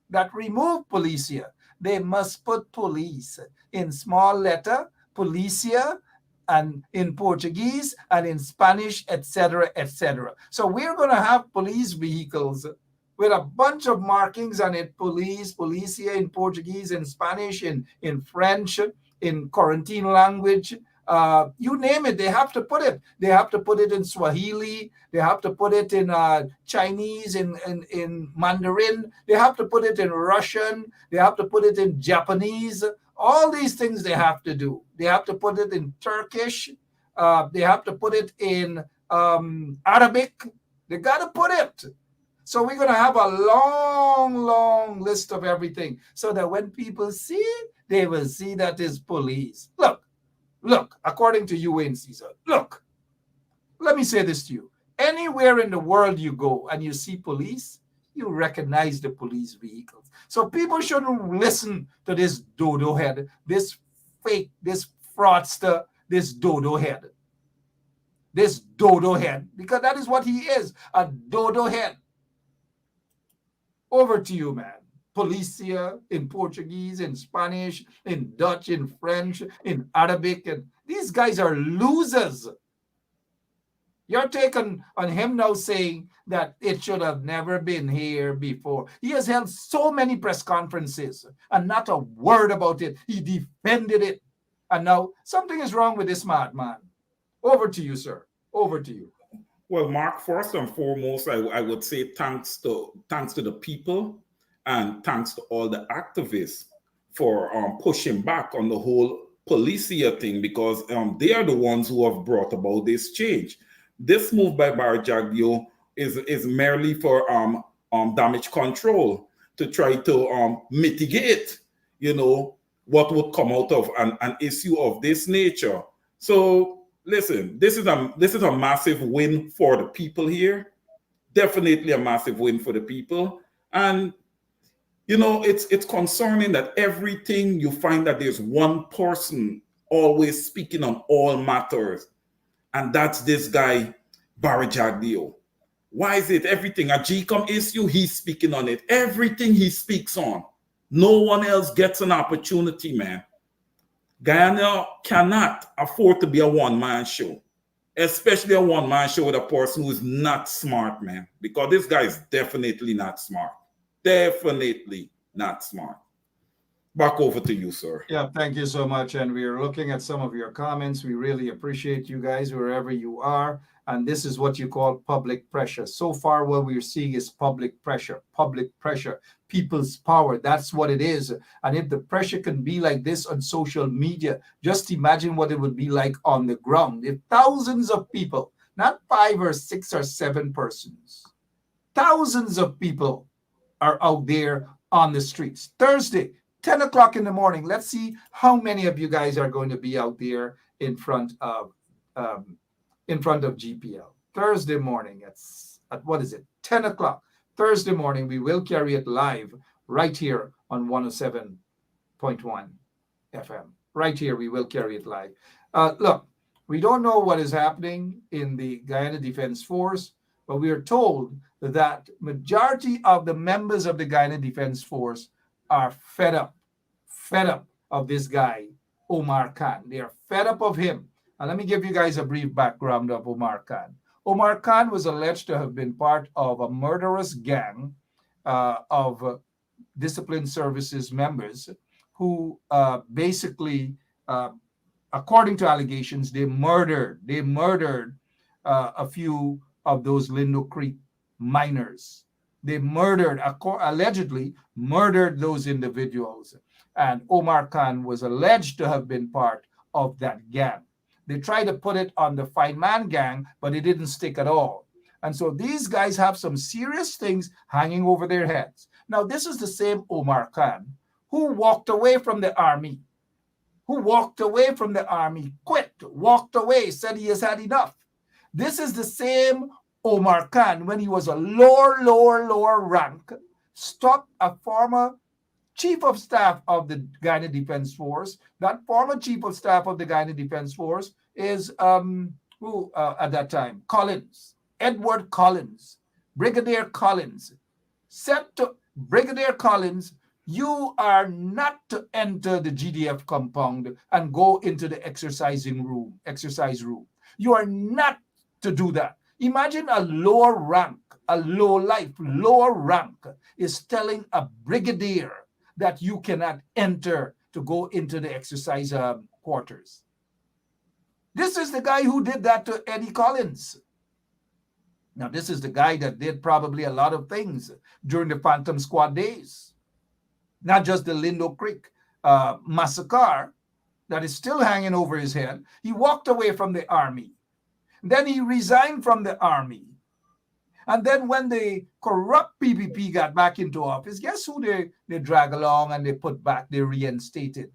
That remove Policia. They must put police in small letter, Policia, and in Portuguese and in Spanish, etc., etc. So we're going to have police vehicles with a bunch of markings on it: police, Policia in Portuguese, in Spanish, in French, in quarantine language. You name it, they have to put it. They have to put it in Swahili. They have to put it in Chinese, in Mandarin. They have to put it in Russian. They have to put it in Japanese. All these things they have to do. They have to put it in Turkish. They have to put it in Arabic. They got to put it. So we're going to have a long, long list of everything so that when people see it, they will see that is police. Look, according to you, Wayne Caesar, look, let me say this to you. Anywhere in the world you go and you see police, you recognize the police vehicles. So people shouldn't listen to this dodo head, this fake, this fraudster, this dodo head. This dodo head, because that is what he is, a dodo head. Over to you, man. Policia in Portuguese, in Spanish, in Dutch, in French, in Arabic. And these guys are losers. You're taking on him now saying that it should have never been here before. He has held so many press conferences and not a word about it. He defended it. And now something is wrong with this madman. Over to you, sir. Over to you. Well, Mark, first and foremost, I would say thanks to the people and thanks to all the activists for pushing back on the whole Policia thing, because they are the ones who have brought about this change. This move by Barjagdio is merely for damage control, to try to mitigate, what would come out of an issue of this nature. So listen, this is a massive win for the people here. Definitely a massive win for the people. And it's concerning that everything you find that there's one person always speaking on all matters, and that's this guy Barjagdio. Why is it everything a GCOM issue, he's speaking on it? Everything he speaks on, no one else gets an opportunity, man. Guyana cannot afford to be a one-man show, especially a one-man show with a person who is not smart, man, because this guy is definitely not smart. Definitely not smart. Back over to you, sir. Yeah, thank you so much. And we are looking at some of your comments. We really appreciate you guys wherever you are. And this is what you call public pressure. So far, what we're seeing is public pressure, people's power. That's what it is. And if the pressure can be like this on social media, just imagine what it would be like on the ground. If thousands of people, not 5 or 6 or 7 persons, thousands of people are out there on the streets. Thursday, 10 o'clock in the morning. Let's see how many of you guys are going to be out there in front of GPL. Thursday morning at what is it? 10 o'clock. Thursday morning, we will carry it live right here on 107.1 FM. Right here, we will carry it live. Look, we don't know what is happening in the Guyana Defense Force, but we are told that majority of the members of the Guyana Defense Force are fed up of this guy, Omar Khan. They are fed up of him. And let me give you guys a brief background of Omar Khan. Omar Khan was alleged to have been part of a murderous gang of disciplined services members who basically, according to allegations, they murdered a few of those Lindo Creek miners. They allegedly murdered those individuals. And Omar Khan was alleged to have been part of that gang. They tried to put it on the Fine Man gang, but it didn't stick at all. And so these guys have some serious things hanging over their heads. Now, this is the same Omar Khan who walked away from the army, quit, walked away, said he has had enough. This is the same Omar Khan, when he was a lower rank, stopped a former chief of staff of the Guyana Defense Force. That former chief of staff of the Guyana Defense Force is who at that time? Collins, Edward Collins, Brigadier Collins. Said to Brigadier Collins, you are not to enter the GDF compound and go into the exercise room. You are not to do that. Imagine a lower rank is telling a brigadier that you cannot enter to go into the exercise quarters. This is the guy who did that to Eddie Collins. Now, this is the guy that did probably a lot of things during the Phantom Squad days. Not just the Lindo Creek massacre that is still hanging over his head. He walked away from the army. Then he resigned from the army. And then when the corrupt PPP got back into office, guess who they drag along and they put back, they reinstated.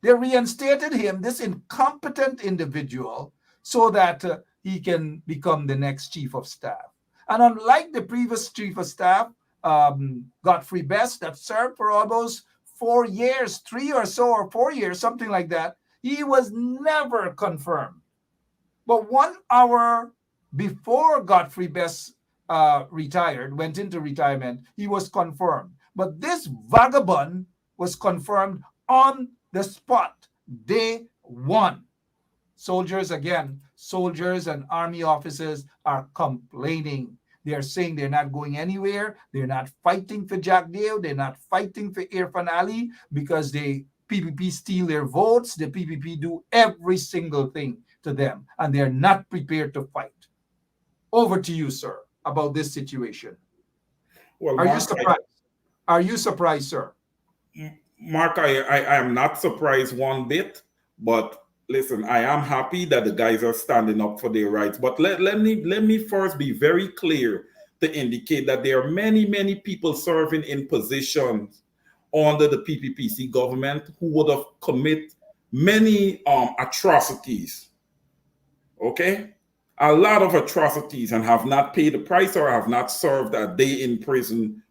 They reinstated him, this incompetent individual, so that he can become the next chief of staff. And unlike the previous chief of staff, Godfrey Best, that served for almost 4 years, 3 or so, or 4 years, something like that, he was never confirmed. But 1 hour before Godfrey Best retired, went into retirement, he was confirmed. But this vagabond was confirmed on the spot, day 1. Soldiers and army officers are complaining. They are saying they're not going anywhere. They're not fighting for Jack Dale. They're not fighting for Irfan Ali because the PPP steal their votes. The PPP do every single thing to them, and they're not prepared to fight. Over to you, sir, about this situation. Well, Are Mark, you surprised? Are you surprised, sir? Mark, I am not surprised one bit, but listen, I am happy that the guys are standing up for their rights. But let me first be very clear to indicate that there are many people serving in positions under the PPPC government who would have committed many atrocities. Okay? A lot of atrocities and have not paid the price or have not served a day in prison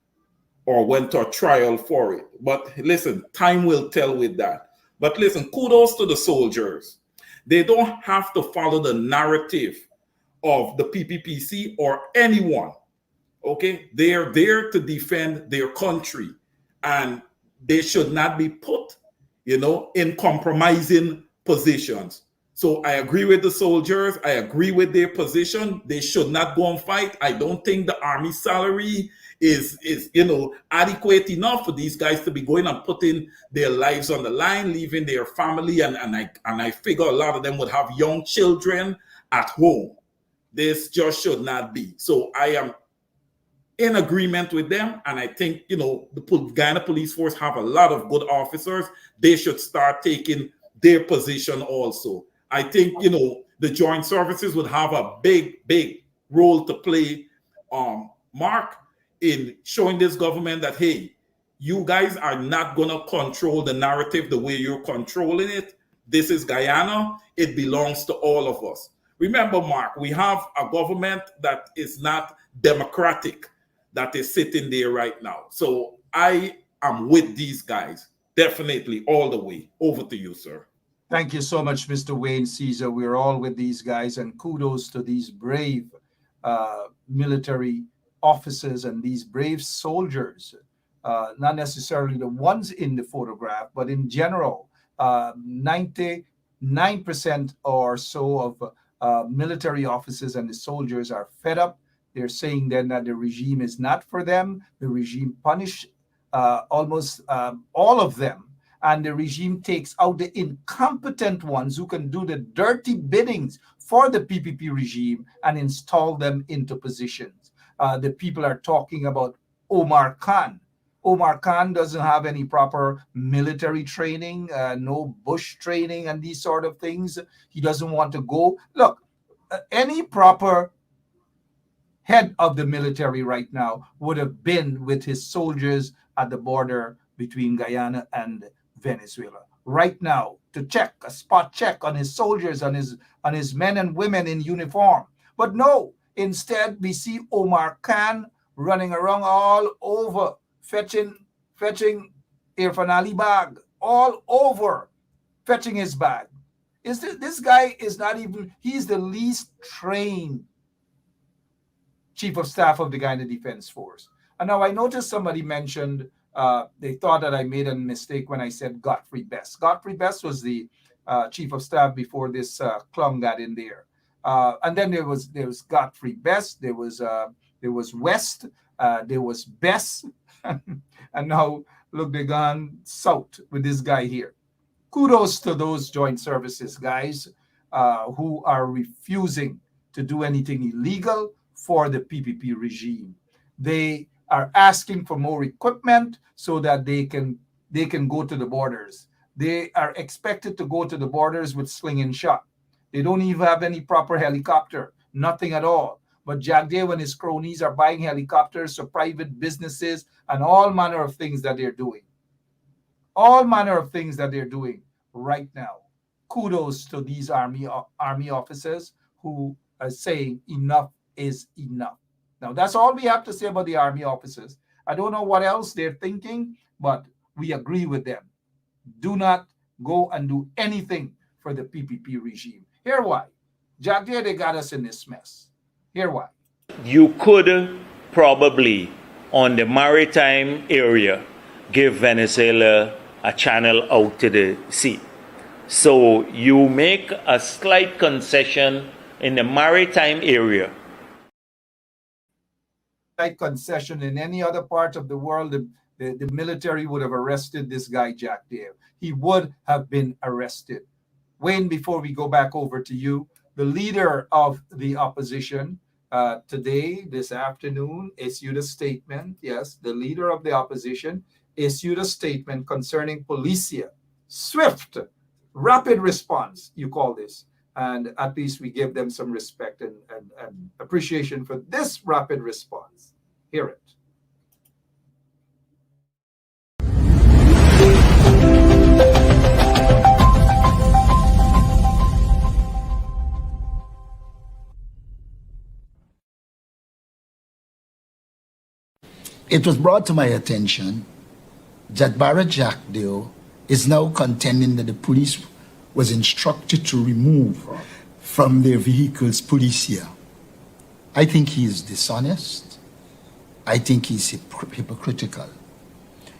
or went to a trial for it. But listen, time will tell with that. But listen, kudos to the soldiers. They don't have to follow the narrative of the PPPC or anyone. Okay? They are there to defend their country, and they should not be put, in compromising positions. So I agree with the soldiers. I agree with their position. They should not go and fight. I don't think the army salary is adequate enough for these guys to be going and putting their lives on the line, leaving their family, and I figure a lot of them would have young children at home. This just should not be. So I am in agreement with them, and I think the Guyana Police Force have a lot of good officers. They should start taking their position also. I think the joint services would have a big role to play, Mark, in showing this government that, hey, you guys are not going to control the narrative the way you're controlling it. This is Guyana. It belongs to all of us. Remember, Mark, we have a government that is not democratic that is sitting there right now. So I am with these guys, definitely all the way. Over to you, sir. Thank you so much, Mr. Wayne Caesar. We're all with these guys, and kudos to these brave military officers and these brave soldiers, not necessarily the ones in the photograph, but in general, 99% or so of military officers and the soldiers are fed up. They're saying then that the regime is not for them. The regime punished almost all of them. And the regime takes out the incompetent ones who can do the dirty biddings for the PPP regime and install them into positions. The people are talking about Omar Khan. Omar Khan doesn't have any proper military training, no Bush training and these sort of things. He doesn't want to go. Look, any proper head of the military right now would have been with his soldiers at the border between Guyana and Venezuela right now to check a spot check on his soldiers, on his men and women in uniform. But no, instead we see Omar Khan running around all over fetching Irfan Ali bag, all over fetching his bag. This guy is not even, he's the least trained chief of staff of the Guyana Defense Force. And now I noticed somebody mentioned they thought that I made a mistake when I said Godfrey Best. Godfrey Best was the chief of staff before this Klum got in there. And then there was Godfrey Best, there was West, there was Best, and now look, they gone south with this guy here. Kudos to those joint services guys who are refusing to do anything illegal for the PPP regime. They are asking for more equipment so that they can go to the borders. They are expected to go to the borders with sling and shot. They don't even have any proper helicopter, nothing at all. But Jack Dale and his cronies are buying helicopters for private businesses and all manner of things that they're doing. All manner of things that they're doing right now. Kudos to these army officers who are saying enough is enough. Now, that's all we have to say about the army officers. I don't know what else they're thinking, but we agree with them. Do not go and do anything for the PPP regime. Here why. Jack, they got us in this mess. Here why. You could probably, on the maritime area, give Venezuela a channel out to the sea. So you make a slight concession in the maritime area. Slight concession in any other part of the world, the military would have arrested this guy, Jack Dale. He would have been arrested. Wayne, before we go back over to you, the leader of the opposition today, this afternoon, issued a statement. Yes, the leader of the opposition issued a statement concerning Policia. Swift, rapid response, you call this. And at least we give them some respect and appreciation for this rapid response. Hear it. It was brought to my attention that Barra Jack Dale is now contending that the police was instructed to remove from their vehicles Policia. I think he is dishonest. I think he's hypocritical.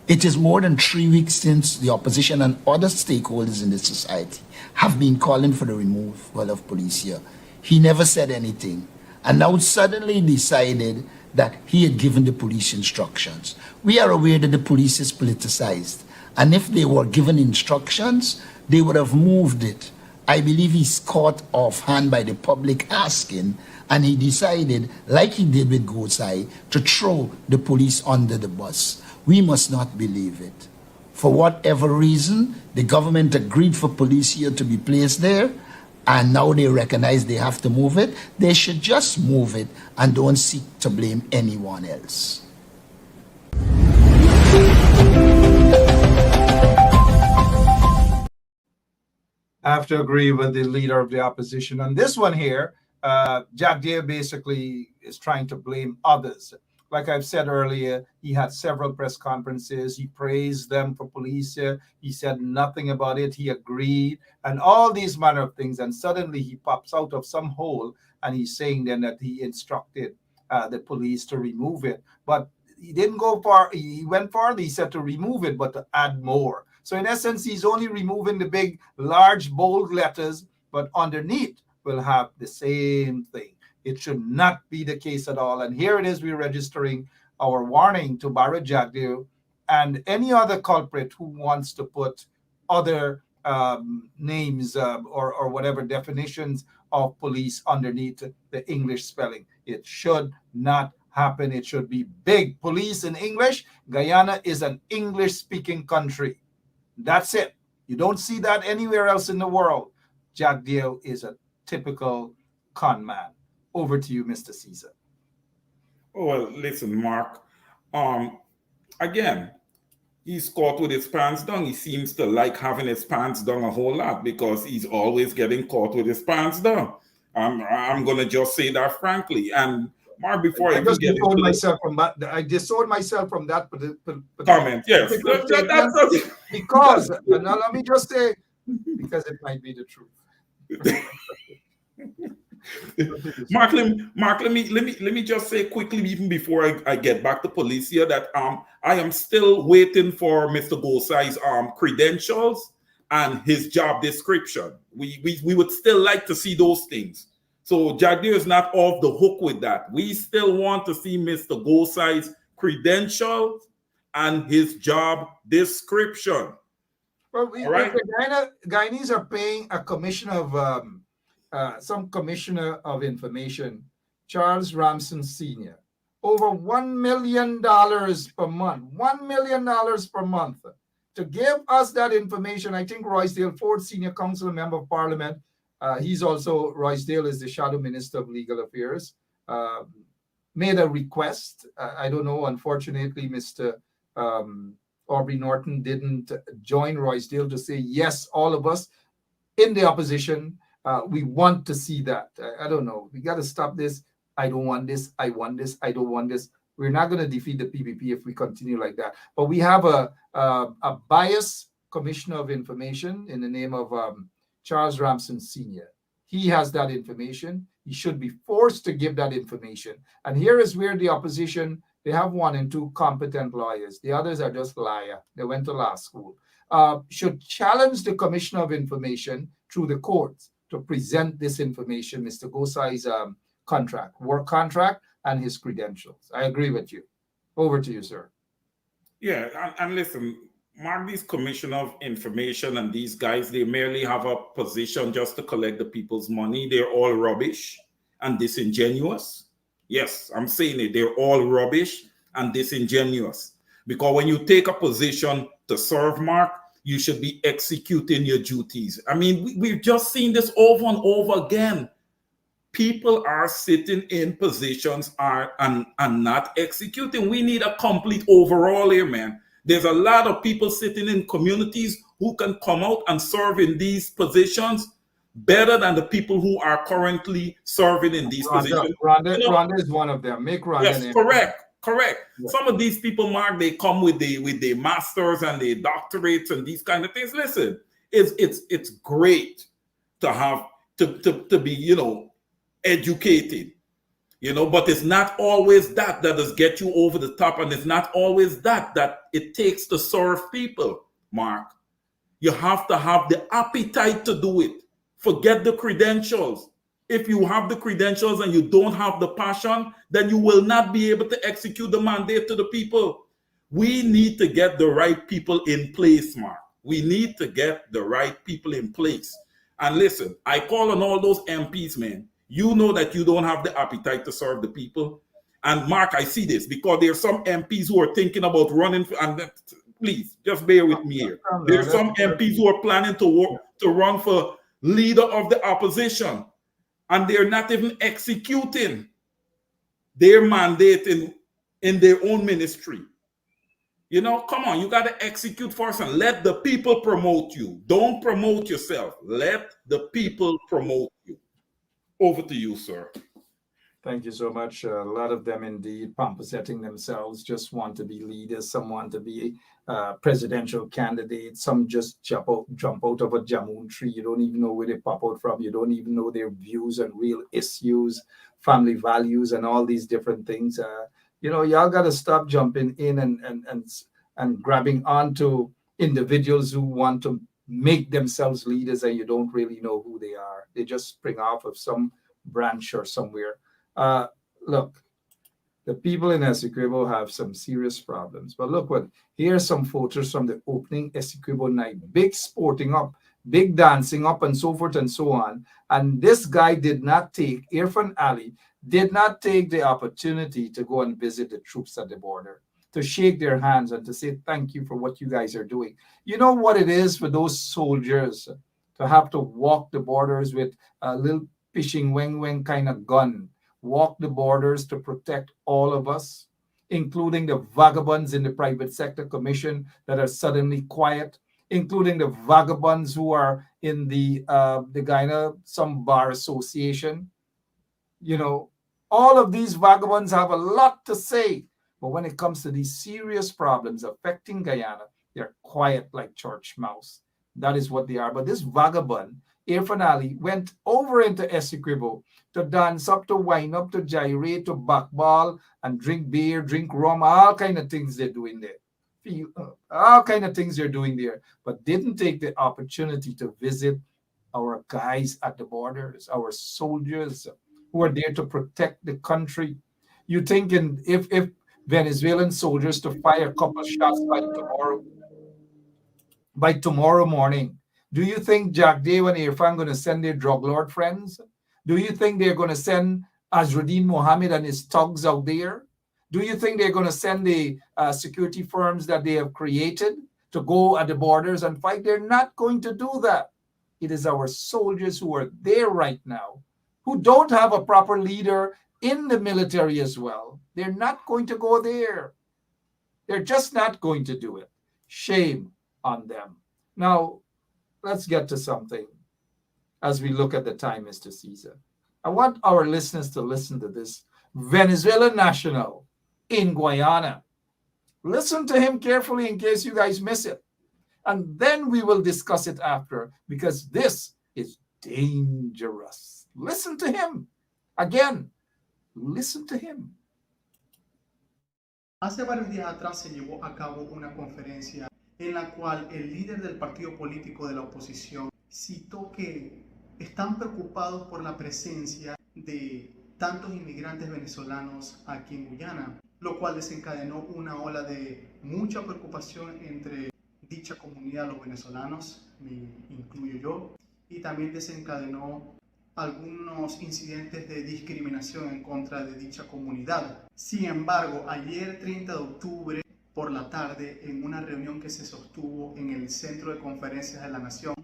It is more than 3 weeks since the opposition and other stakeholders in the society have been calling for the removal of Policia. He never said anything, and now suddenly decided that he had given the police instructions. We are aware that the police is politicized, and if they were given instructions, they would have moved it. I believe he's caught offhand by the public asking, and he decided, like he did with Gosai, to throw the police under the bus. We must not believe it. For whatever reason, the government agreed for Policia to be placed there, and now they recognize they have to move it. They should just move it and don't seek to blame anyone else. I have to agree with the leader of the opposition on this one here. Jack Dale basically is trying to blame others. Like I've said earlier, he had several press conferences. He praised them for Policia. He said nothing about it. He agreed and all these manner of things. And suddenly he pops out of some hole and he's saying then that he instructed the police to remove it. But he didn't go far. He went farther. He said to remove it, but to add more. So in essence, he's only removing the big, large, bold letters, but underneath will have the same thing. It should not be the case at all. And here it is, we're registering our warning to Barra Jack Dale and any other culprit who wants to put other names or whatever definitions of police underneath the English spelling. It should not happen. It should be big. Police in English. Guyana is an English-speaking country. That's it. You don't see that anywhere else in the world. Jack Dale is a typical con man. Over to you, Mr. Caesar. Oh, well, listen, Mark. Again, he's caught with his pants down. He seems to like having his pants down a whole lot because he's always getting caught with his pants down. I'm gonna just say that frankly. And Mark, before I just disowned myself from that, I disowned myself from that comment. Yes, that's because now let me just say because it might be the truth. Mark, let me just say quickly, even before I get back to Policia, that I am still waiting for Mr. Gosai's credentials and his job description. We would still like to see those things. So Jack Dale is not off the hook with that. We still want to see Mr. Gosai's credentials and his job description. Well, All right. the Guyanese are paying a commissioner of some commissioner of information, Charles Ramson Sr., over $1 million per month. $1 million per month to give us that information. I think Roysdale Ford, senior counsel, member of parliament, he's also, Roysdale is the shadow minister of legal affairs, made a request. I don't know, unfortunately, Mr. Aubrey Norton didn't join Roysdale to say, yes, all of us in the opposition, we want to see that. I don't know. We got to stop this. I don't want this. I want this. I don't want this. We're not going to defeat the PPP if we continue like that. But we have a biased commissioner of information in the name of Charles Ramson Sr. He has that information. He should be forced to give that information. And here is where the opposition, they have 1 and 2 competent lawyers. The others are just liar. They went to law school. Should challenge the commissioner of information through the courts to present this information, Mr. Gosai's work contract, and his credentials. I agree with you. Over to you, sir. Yeah, and listen, Mark, these commissioner of information and these guys, they merely have a position just to collect the people's money. They're all rubbish and disingenuous. Yes, I'm saying it. They're all rubbish and disingenuous. Because when you take a position to serve, Mark, you should be executing your duties. I mean, we've just seen this over and over again. People are sitting in positions and not executing. We need a complete overhaul here, man. There's a lot of people sitting in communities who can come out and serve in these positions better than the people who are currently serving in these positions. Rhonda is one of them. Make Rhonda. Yes, correct. Yeah. Some of these people, Mark, they come with the masters and the doctorates and these kind of things. Listen, it's great to have to be, educated, but it's not always that does get you over the top, and it's not always that it takes to serve people, Mark. You have to have the appetite to do it. Forget the credentials. If you have the credentials and you don't have the passion, then you will not be able to execute the mandate to the people. We need to get the right people in place, Mark. We need to get the right people in place. And listen, I call on all those MPs, man. You know that you don't have the appetite to serve the people. And Mark, I see this because there are some MPs who are thinking about running. And please, just bear with me here. There are some MPs who are planning to run for leader of the opposition. And they're not even executing their mandate in their own ministry. Come on, you got to execute first and let the people promote you. Don't promote yourself. Let the people promote you. Over to you, sir. Thank you so much. A lot of them indeed pomposetting themselves, just want to be leaders. Some want to be presidential candidates. Some just jump out of a jamun tree. You don't even know where they pop out from. You don't even know their views on real issues, family values, and all these different things. Y'all got to stop jumping in and grabbing onto individuals who want to make themselves leaders and you don't really know who they are. They just spring off of some branch or somewhere. Look, the people in Essequibo have some serious problems. But look here's some photos from the opening Essequibo night. Big sporting up, big dancing up, and so forth and so on. And this guy Irfan Ali did not take the opportunity to go and visit the troops at the border, to shake their hands and to say thank you for what you guys are doing. You know what it is for those soldiers to have to walk the borders with a little fishing weng kind of gun, walk the borders to protect all of us, including the vagabonds in the private sector commission that are suddenly quiet, including the vagabonds who are in the Guyana, some bar association. All of these vagabonds have a lot to say. But when it comes to these serious problems affecting Guyana, they're quiet like church mouse. That is what they are. But this vagabond, Irfan Ali, went over into Essequibo to dance up, to wine up, to gyrate, to backball, and drink beer, drink rum, all kind of things they're doing there. All kind of things they're doing there. But didn't take the opportunity to visit our guys at the borders, our soldiers who are there to protect the country. You thinking if Venezuelan soldiers to fire a couple shots by tomorrow morning. Do you think Jack Day and Irfan going to send their drug lord friends? Do you think they're going to send Azruddin Mohammed and his thugs out there? Do you think they're going to send the security firms that they have created to go at the borders and fight? They're not going to do that. It is our soldiers who are there right now, who don't have a proper leader in the military as well. They're not going to go there. They're just not going to do it. Shame on them. Now, let's get to something as we look at the time, Mr. Caesar. I want our listeners to listen to this Venezuelan national in Guyana. Listen to him carefully in case you guys miss it. And then we will discuss it after, because this is dangerous. Listen to him. Again, listen to him. Hace varios días atrás se llevó a cabo una conferencia en la cual el líder del partido político de la oposición citó que están preocupados por la presencia de tantos inmigrantes venezolanos aquí en Guyana, lo cual desencadenó una ola de mucha preocupación entre dicha comunidad, los venezolanos, me incluyo yo, y también desencadenó algunos incidentes de discriminación en contra de dicha comunidad. Sin embargo, ayer 30 de octubre por la tarde, en una reunión que se sostuvo en el Centro de Conferencias de la Nación,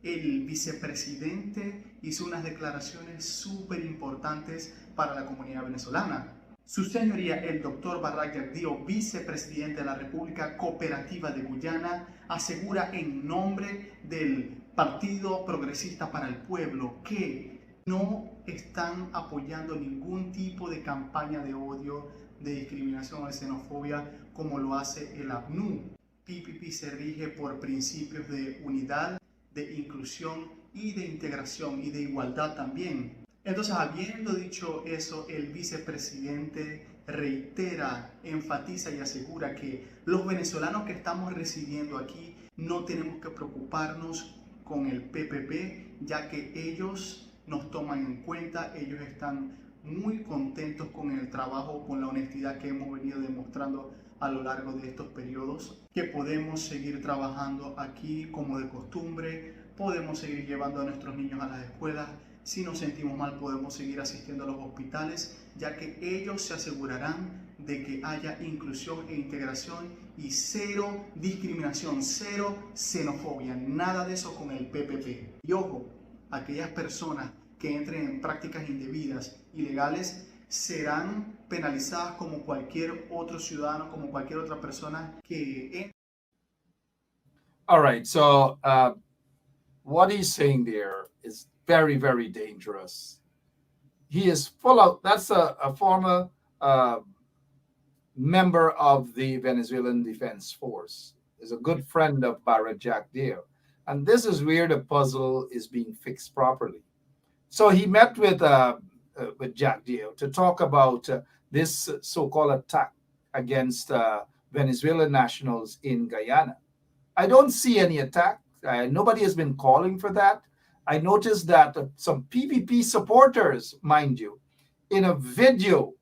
el vicepresidente hizo unas declaraciones súper importantes para la comunidad venezolana. Su señoría, el doctor Barrack Yagdio, vicepresidente de la República Cooperativa de Guyana, asegura en nombre del Partido Progresista para el Pueblo que no están apoyando ningún tipo de campaña de odio, de discriminación o de xenofobia como lo hace el APNU. PPP se rige por principios de unidad, de inclusión y de integración y de igualdad también. Entonces, habiendo dicho eso, el vicepresidente reitera, enfatiza y asegura que los venezolanos que estamos residiendo aquí no tenemos que preocuparnos con el PPP, ya que ellos nos toman en cuenta, ellos están muy contentos con el trabajo, con la honestidad que hemos venido demostrando a lo largo de estos periodos, que podemos seguir trabajando aquí como de costumbre, podemos seguir llevando a nuestros niños a las escuelas, si nos sentimos mal podemos seguir asistiendo a los hospitales, ya que ellos se asegurarán de que haya inclusión e integración y cero discriminación, cero xenofobia, nada de eso con el PPP. Y ojo, aquellas personas que entren en prácticas indebidas, ilegales, serán penalizadas como cualquier otro ciudadano, como cualquier otra persona que... All right, so what he's saying there is very, very dangerous. He is full of, that's a former member of the Venezuelan Defense Force, is a good friend of Barra Jack Deere. And this is where the puzzle is being fixed properly. So he met with Jack Deere to talk about this so-called attack against Venezuelan nationals in Guyana. I don't see any attack. Nobody has been calling for that. I noticed that some PPP supporters, mind you, in a video,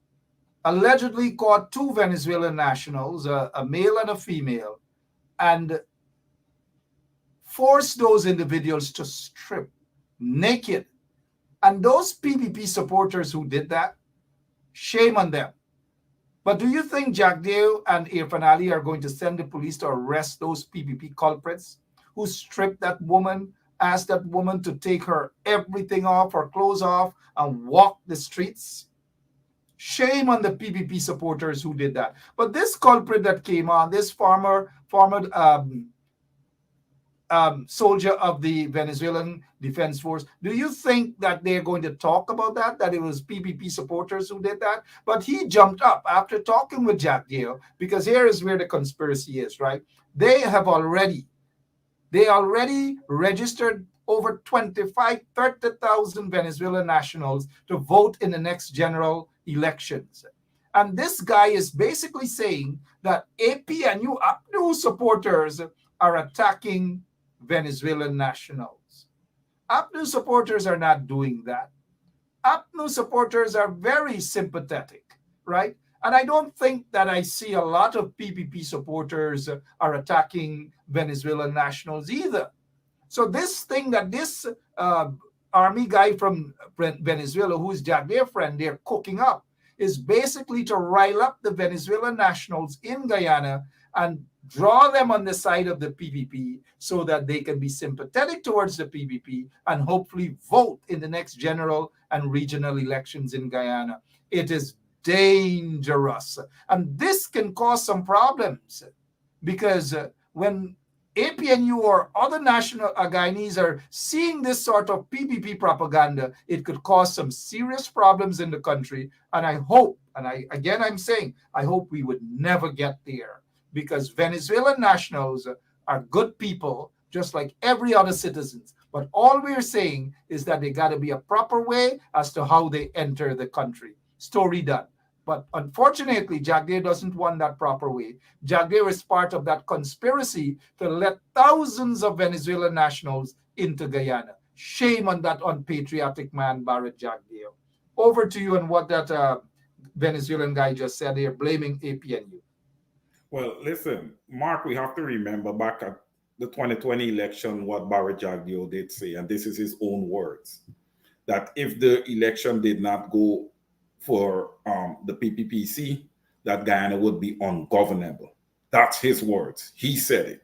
allegedly caught two Venezuelan nationals, a male and a female, and forced those individuals to strip naked. And those PPP supporters who did that, shame on them. But do you think Jack Dale and Irfan Ali are going to send the police to arrest those PPP culprits who stripped that woman, asked that woman to take her everything off, her clothes off, and walk the streets? Shame on the PPP supporters who did that. But this culprit that came on, this former soldier of the Venezuelan Defense Force, do you think that they're going to talk about that it was PPP supporters who did that? But he jumped up after talking with Jack Deere, because here is where the conspiracy is, right? They already registered over 30,000 Venezuelan nationals to vote in the next general elections. And this guy is basically saying that APNU APNU supporters are attacking Venezuelan nationals. APNU supporters are not doing that. APNU supporters are very sympathetic, right? And I don't think that I see a lot of PPP supporters are attacking Venezuelan nationals either. So this thing that this army guy from Venezuela, who's their friend, they're cooking up, is basically to rile up the Venezuelan nationals in Guyana and draw them on the side of the PPP so that they can be sympathetic towards the PPP and hopefully vote in the next general and regional elections in Guyana. It is dangerous. And this can cause some problems because when APNU or other national Guyanese are seeing this sort of PPP propaganda, it could cause some serious problems in the country. And I hope, and I'm saying, I hope we would never get there, because Venezuelan nationals are good people, just like every other citizens. But all we're saying is that they got to be a proper way as to how they enter the country. Story done. But unfortunately, Jagdeo doesn't want that proper way. Jagdeo is part of that conspiracy to let thousands of Venezuelan nationals into Guyana. Shame on that unpatriotic man, Barrett Jagdeo. Over to you on what that Venezuelan guy just said. They're blaming APNU. Well, listen, Mark, we have to remember back at the 2020 election what Barrett Jagdeo did say, and this is his own words, that if the election did not go for the PPPC, that Guyana would be ungovernable. That's his words. He said it.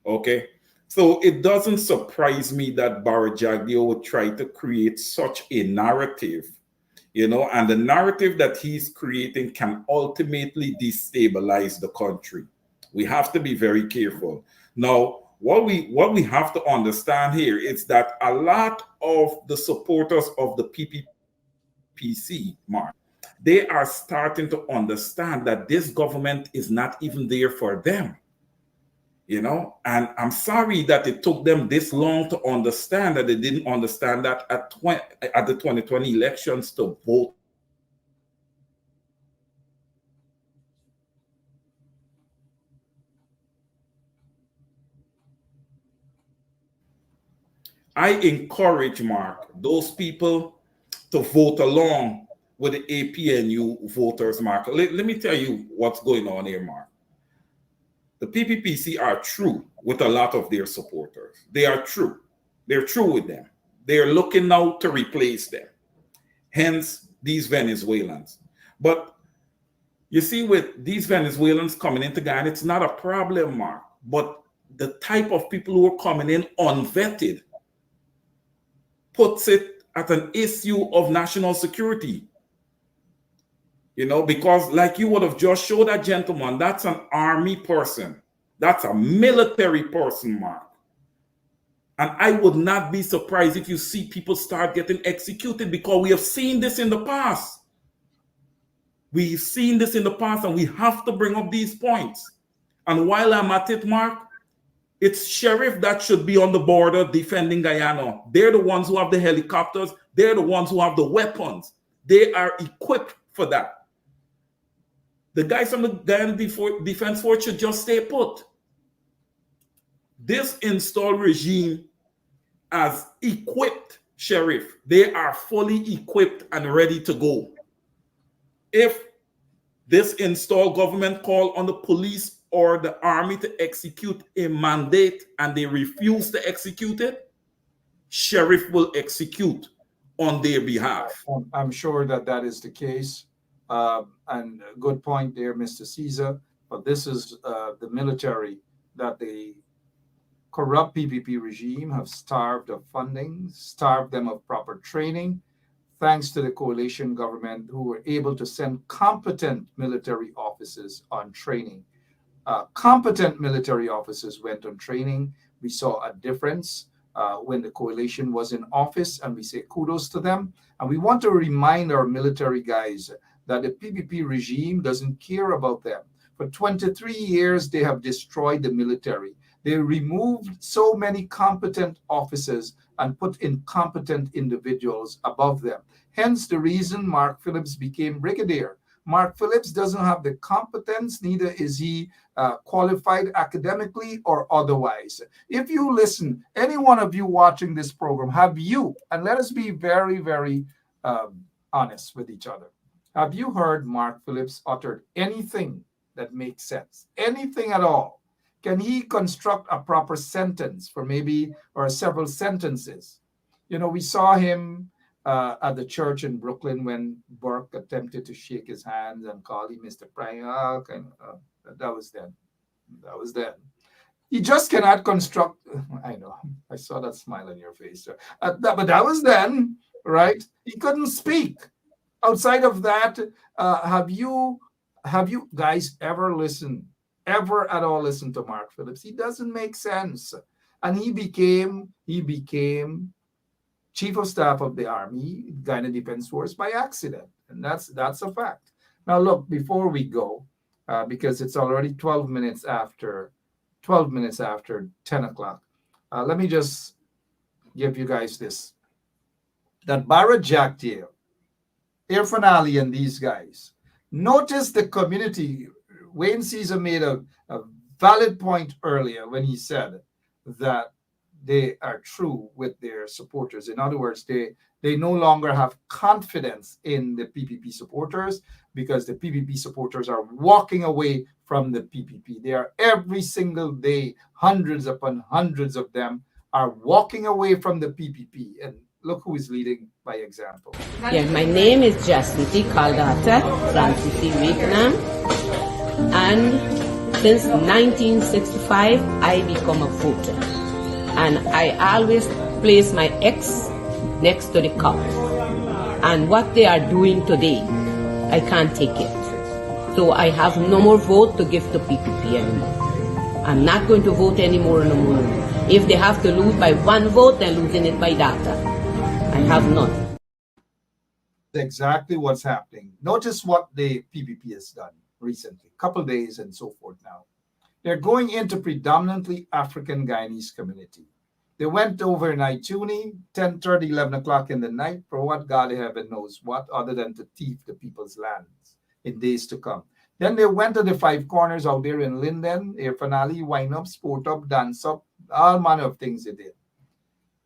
Okay? So it doesn't surprise me that Barrett Jagdeo would try to create such a narrative, and the narrative that he's creating can ultimately destabilize the country. We have to be very careful. Now, what we have to understand here is that a lot of the supporters of the PPPC, Mark, they are starting to understand that this government is not even there for them. And I'm sorry that it took them this long to understand that. They didn't understand that at the 2020 elections to vote. I encourage, Mark, those people to vote along with the APNU voters, Mark. Let me tell you what's going on here, Mark. The PPPC are true with a lot of their supporters. They are true. They're true with them. They're looking now to replace them. Hence, these Venezuelans. But you see, with these Venezuelans coming into Guyana, it's not a problem, Mark. But the type of people who are coming in unvetted puts it at an issue of national security. Because like you would have just showed that gentleman, that's an army person. That's a military person, Mark. And I would not be surprised if you see people start getting executed, because we have seen this in the past. We've seen this in the past, and we have to bring up these points. And while I'm at it, Mark, it's sheriff that should be on the border defending Guyana. They're the ones who have the helicopters. They're the ones who have the weapons. They are equipped for that. The guys from the Guyana Defense Force should just stay put. This installed regime has equipped sheriff. They are fully equipped and ready to go. If this installed government call on the police or the army to execute a mandate and they refuse to execute it, sheriff will execute on their behalf. I'm sure that is the case. And good point there, Mr. Caesar. But this is the military that the corrupt PPP regime have starved of funding, starved them of proper training, thanks to the coalition government, who were able to send competent military officers on training. Competent military officers went on training. We saw a difference when the coalition was in office, and we say kudos to them. And we want to remind our military guys that the PPP regime doesn't care about them. For 23 years, they have destroyed the military. They removed so many competent officers and put incompetent individuals above them. Hence the reason Mark Phillips became brigadier. Mark Phillips doesn't have the competence, neither is he qualified academically or otherwise. If you listen, any one of you watching this program, and let us be very, very honest with each other. Have you heard Mark Phillips utter anything that makes sense? Anything at all? Can he construct a proper sentence for maybe or several sentences? You know, we saw him at the church in Brooklyn when Burke attempted to shake his hands and call him Mr. Prank, and that was then. That was then. He just cannot construct. I know. I saw that smile on your face, sir. But that was then, right? He couldn't speak. Outside of that, have you guys ever at all listened to Mark Phillips? He doesn't make sense, and he became chief of staff of the Army, Guyana Defense Force by accident, and that's a fact. Now, look, before we go, because it's already 12 minutes after 10 o'clock. Let me just give you guys this. That Barra Jack Deal, Irfan Ali and these guys. Notice the community. Wayne Caesar made a valid point earlier when he said that they are true with their supporters. In other words, they no longer have confidence in the PPP supporters because the PPP supporters are walking away from the PPP. They are every single day, hundreds upon hundreds of them are walking away from the PPP. And look who is leading by example. Yeah, my name is Jasmine Caldata from CC Vietnam, and since 1965 I become a voter, and I always place my X next to the cup. And what they are doing today, I can't take it. So I have no more vote to give to PPP anymore. I'm not going to vote anymore no more. If they have to lose by one vote, they're losing it by data. I have none. Exactly what's happening. Notice what the PPP has done recently, couple days and so forth now. They're going into predominantly African Guyanese community. They went over in Ituni, 10:30, 11 o'clock in the night, for what God in heaven knows what, other than to thief the people's lands in days to come. Then they went to the Five Corners out there in Linden, Finale, wind up, sport up, dance up, all manner of things they did.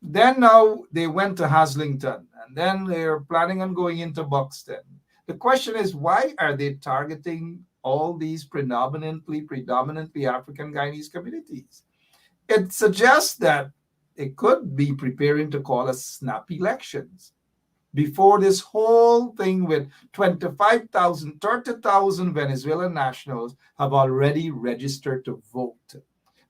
Then now they went to Haslington, and then they're planning on going into Buxton. The question is, why are they targeting all these predominantly African Guyanese communities? It suggests that they could be preparing to call a snap elections before this whole thing with 25,000, 30,000 Venezuelan nationals have already registered to vote.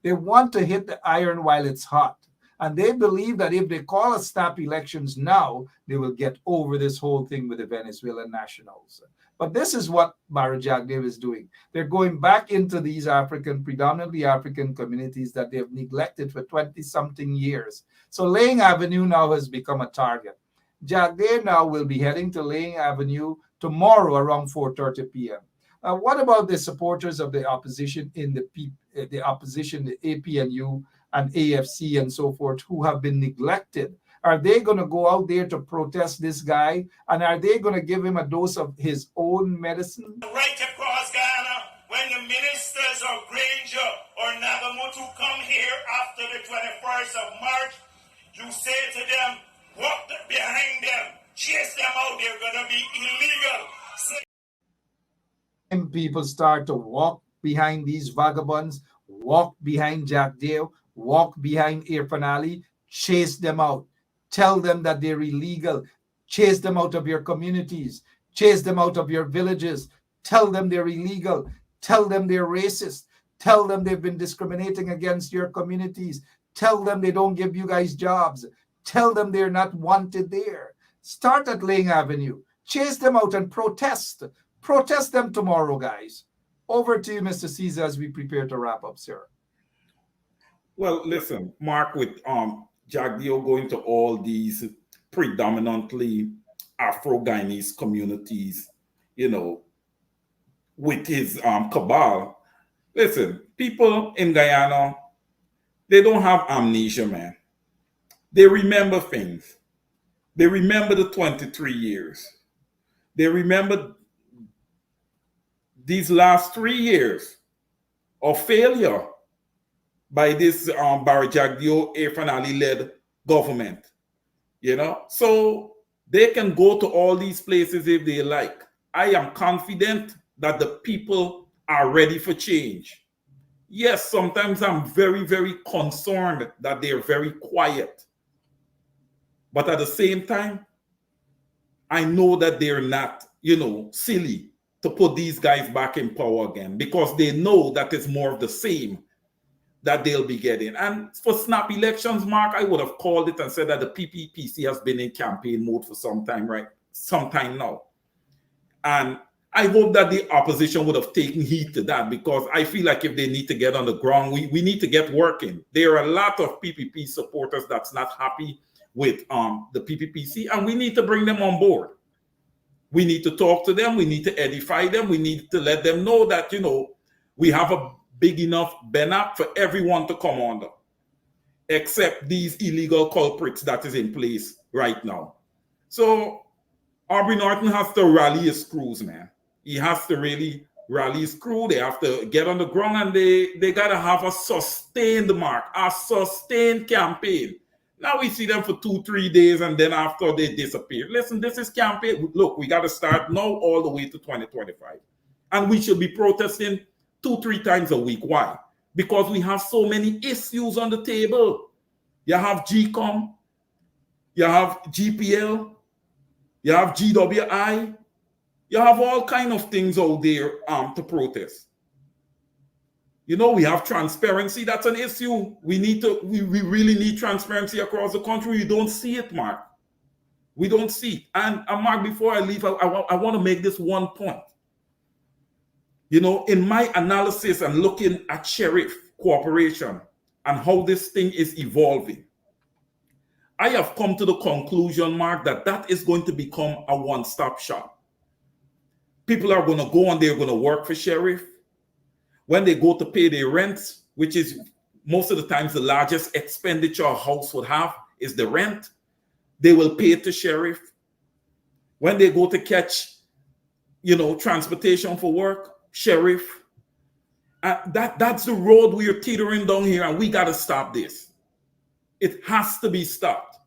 They want to hit the iron while it's hot. And they believe that if they call a snap elections now, they will get over this whole thing with the Venezuelan nationals. But this is what Barra Jagdev is doing. They're going back into these predominantly African communities that they have neglected for 20-something years. So Laying Avenue now has become a target. Jagdev now will be heading to Laying Avenue tomorrow around 4:30 p.m. What about the supporters of the opposition in the opposition, the APNU and AFC and so forth, who have been neglected? Are they going to go out there to protest this guy? And are they going to give him a dose of his own medicine? Right across Guyana, when the ministers of Granger or Nagamutu come here after the 21st of March, you say to them, walk behind them, chase them out, they're going to be illegal. People start to walk behind these vagabonds, walk behind Jack Dale, walk behind Irfan Ali, chase them out. Tell them that they're illegal. Chase them out of your communities. Chase them out of your villages. Tell them they're illegal. Tell them they're racist. Tell them they've been discriminating against your communities. Tell them they don't give you guys jobs. Tell them they're not wanted there. Start at Laying Avenue. Chase them out and protest. Protest them tomorrow, guys. Over to you, Mr. Caesar, as we prepare to wrap up, sir. Well, listen, Mark, with Jagdeo going to all these predominantly Afro-Guyanese communities, with his cabal. Listen, people in Guyana, they don't have amnesia, man. They remember things. They remember the 23 years. They remember these last 3 years of failure by this Barra Jagdeo Irfan Ali-led government, So they can go to all these places if they like. I am confident that the people are ready for change. Yes, sometimes I'm very, very concerned that they're very quiet. But at the same time, I know that they're not, silly to put these guys back in power again, because they know that it's more of the same that they'll be getting. And for snap elections, Mark, I would have called it and said that the PPPC has been in campaign mode for some time, right? Some time now. And I hope that the opposition would have taken heed to that, because I feel like if they need to get on the ground, we need to get working. There are a lot of PPP supporters that's not happy with the PPPC, and we need to bring them on board. We need to talk to them. We need to edify them. We need to let them know that, we have a big enough BENAP for everyone to come under, except these illegal culprits that is in place right now. So Aubrey Norton has to rally his crews, man. He has to really rally his crew. They have to get on the ground, and they got to have a sustained campaign. Now we see them for 2-3 days, and then after they disappear. Listen, this is campaign. Look, we got to start now all the way to 2025. And we should be protesting 2-3 times a week. Why? Because we have so many issues on the table. You have GCOM, you have GPL, you have GWI, you have all kind of things out there to protest. We have transparency. That's an issue. We really need transparency across the country. We don't see it, Mark. We don't see it. And Mark, before I leave, I want to make this one point. In my analysis and looking at sheriff cooperation and how this thing is evolving, I have come to the conclusion, Mark, that is going to become a one-stop shop. People are going to go and they're going to work for sheriff. When they go to pay their rents, which is most of the times the largest expenditure a house would have is the rent, they will pay it to sheriff. When they go to catch, transportation for work, sheriff. That's the road we are teetering down here, and we got to stop this. It has to be stopped.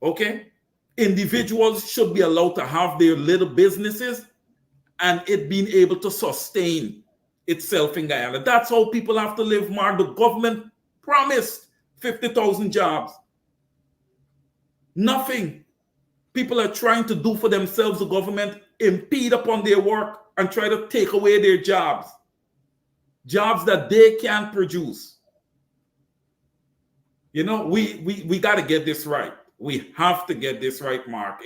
Okay? Individuals should be allowed to have their little businesses and it being able to sustain itself in Guyana. That's how people have to live, Mark. The government promised 50,000 jobs. Nothing. People are trying to do for themselves. The government impede upon their work and try to take away their jobs. Jobs that they can't produce. We got to get this right. We have to get this right, Mark.